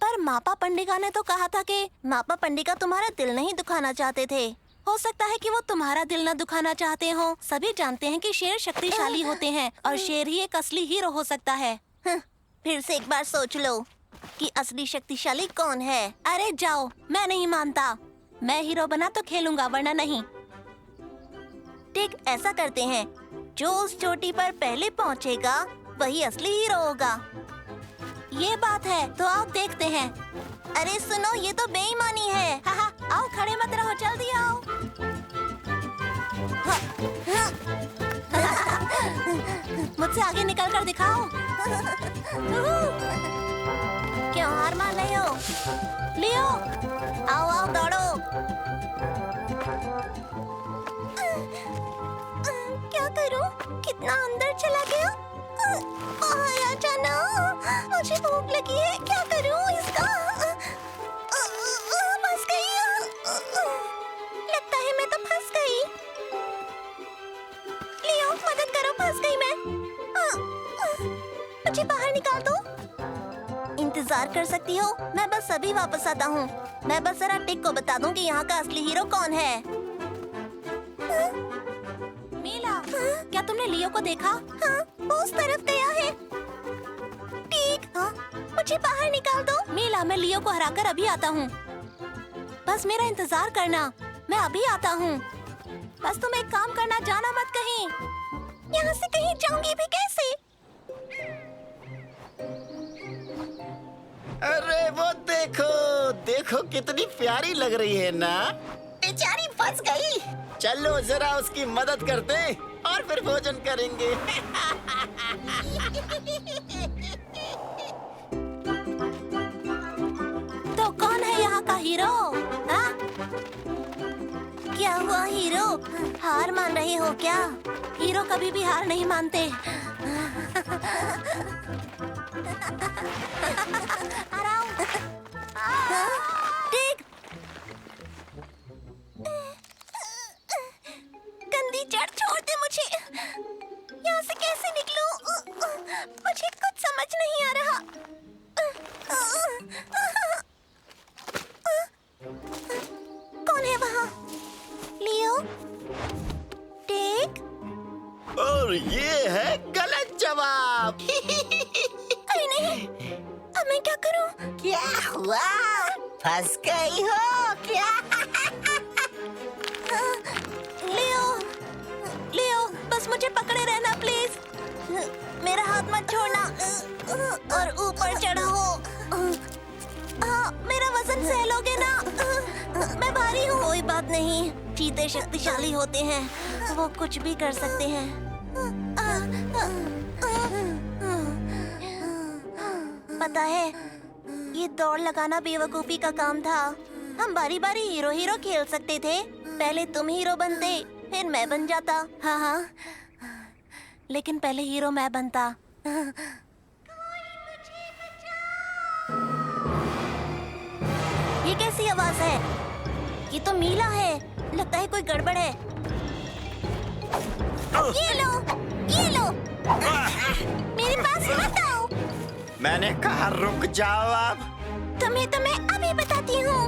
पर मापा पंडिका ने तो कहा था कि मापा पंडिका तुम्हारा दिल नहीं दुखाना चाहते थे। हो सकता है कि वो तुम्हारा दिल न दुखाना चाहते हो। सभी जानते हैं कि शेर शक्तिशाली होते हैं और शेर ही एक असली हीरो हो सकता है। फिर से एक बार सोच लो कि असली शक्तिशाली कौन है। अरे जाओ, मैं नहीं मानता। मैं हीरो बना तो खेलूंगा, वरना नहीं। ठीक, ऐसा करते हैं, जो उस चोटी पर पहले पहुंचेगा वही असली हीरो होगा। ये बात है, तो आओ देखते हैं। अरे सुनो, ये तो बेईमानी है। आओ, खड़े मत रहो, जल्दी आओ। मुझसे आगे निकल कर दिखाओ। क्यों हार मान रहे हो? लियो, आओ आओ, दौड़ो। क्या करूं? कितना अंदर चला गया। आया जाना, मुझे भूख लगी है। क्या करूं इसका? फंस गई। लगता है मैं तो फंस गई। लियो, मदद करो, फंस गई मैं। मुझे बाहर निकाल दो। इंतजार कर सकती हो? मैं बस अभी वापस आता हूँ। मैं बस जरा टिक को बता दूं कि यहाँ का असली हीरो कौन है। मीला, क्या तुमने लियो को देखा? हाँ, वो उस तरफ गया है। टिक, मुझे बाहर निकाल दो। मीला, मैं लियो को हराकर अभी आता हूँ। बस मेरा इंतजार करना, मैं अभी आता हूँ। बस तुम एक काम करना, जाना मत कहीं। यहाँ से कहीं जाऊंगी भी कैसे? अरे वो देखो, देखो कितनी प्यारी लग रही है ना। बेचारी फंस गई। चलो जरा उसकी मदद करते और फिर भोजन करेंगे। तो कौन है यहाँ का हीरो? हाँ? क्या हुआ हीरो? हार मान रहे हो क्या? हीरो कभी भी हार नहीं मानते। देख, गंदी जड़, छोड़ दे मुझे। यहाँ से कैसे निकलूं? मुझे कुछ समझ नहीं आ रहा। कौन है वहाँ? लियो? टेक? और ये है गलत जवाब। अरे नहीं, अब मैं क्या करूं? क्या हुआ? फंस गई हो क्या? लियो, लियो, बस मुझे पकड़े रहना प्लीज। मेरा हाथ मत छोड़ना और ऊपर चढ़ो। मेरा वजन सह लोगे ना? मैं भारी हूँ। कोई बात नहीं, चीते शक्तिशाली होते हैं, वो कुछ भी कर सकते हैं। पता है, ये दौड़ लगाना बेवकूफी का काम था। हम बारी बारी हीरो हीरो खेल सकते थे। पहले तुम हीरो बनते, फिर मैं बन जाता। हाँ हाँ, लेकिन पहले हीरो मैं बनता। ये कैसी आवाज है? ये तो मीला है। लगता है कोई गड़बड़ है। ये लो, ये लो। मेरे पास मत आओ। मैंने कहा रुक जाओ। अब तुम्हें तो मैं अभी बताती हूँ।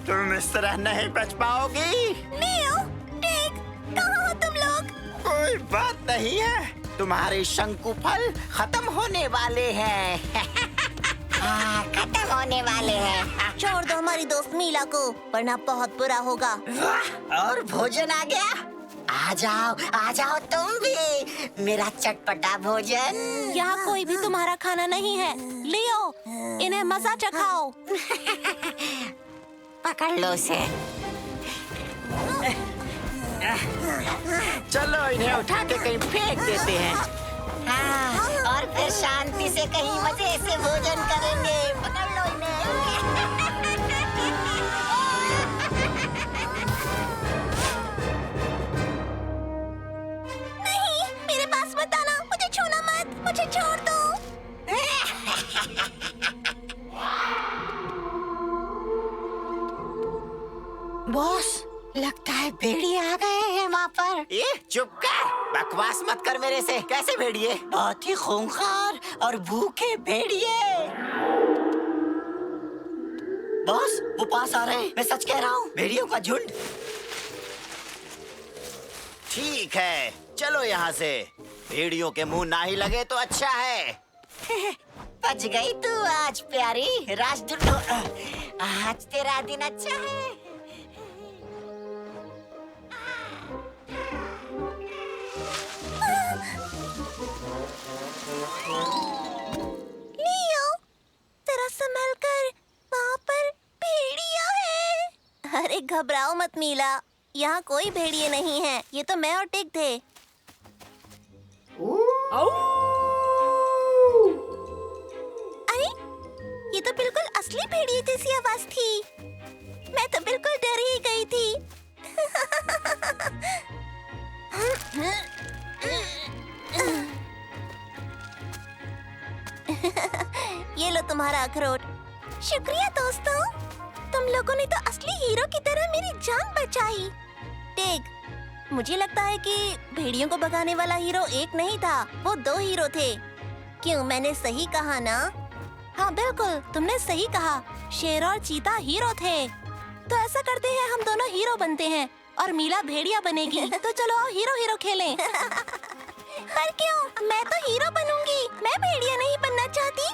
तुम इस तरह नहीं बच पाओगी। लियो, टेक, कहाँ हो तुम लोग? कोई बात नहीं है, तुम्हारे शंकु फल खत्म होने वाले हैं। खत्म होने वाले हैं। छोड़ दो हमारी दोस्त मीला को, वरना बहुत बुरा होगा। और भोजन आ गया। आ जाओ तुम भी, मेरा चटपटा भोजन। यहाँ कोई भी तुम्हारा खाना नहीं है। लियो, इन्हें मजा चखाओ। पकड़ लो उसे। चलो इन्हें उठा के कहीं फेंक देते हैं। हाँ, और फिर शांति से कहीं मजे से भोजन करेंगे। पकड़ लो इन्हें। नहीं, मेरे पास मत आना, मुझे छूना मत, मुझे छोड़ दो। बॉस, लगता है भेड़िए आ गए हैं वहाँ पर। ये चुप कर, बकवास मत कर मेरे से। कैसे भेड़िए? बहुत ही खूंखार और भूखे भेड़िए। बॉस, वो पास आ रहे हैं, मैं सच कह रहा हूँ, भेड़ियों का झुंड। ठीक है, चलो यहाँ से। भेड़ियों के मुंह ना ही लगे तो अच्छा है। बच गई तू आज प्यारी राजदूत। आज तेरा दिन अच्छा है। लियो, जरा संभल कर, वहाँ पर भेड़िया है। अरे घबराओ मत मीला, यहाँ कोई भेड़िए नहीं है। ये तो मैं और टिक थे। अरे, ये तो बिल्कुल असली भेड़िए जैसी आवाज थी। मैं तो बिल्कुल डर ही गई थी। ये लो तुम्हारा अखरोट। शुक्रिया दोस्तों, तुम लोगों ने तो असली हीरो की तरह मेरी जान बचाई। टिक, मुझे लगता है कि भेड़ियों को भगाने वाला हीरो एक नहीं था, वो 2 हीरो थे। क्यों, मैंने सही कहा ना? हाँ बिल्कुल, तुमने सही कहा। शेर और चीता हीरो थे। तो ऐसा करते हैं, हम दोनों हीरो बनते हैं और मीला भेड़िया बनेगी। तो चलो आओ हीरो हीरो खेलें। पर क्यों? मैं तो हीरो बनूंगी, मैं भेड़िया नहीं बनना चाहती।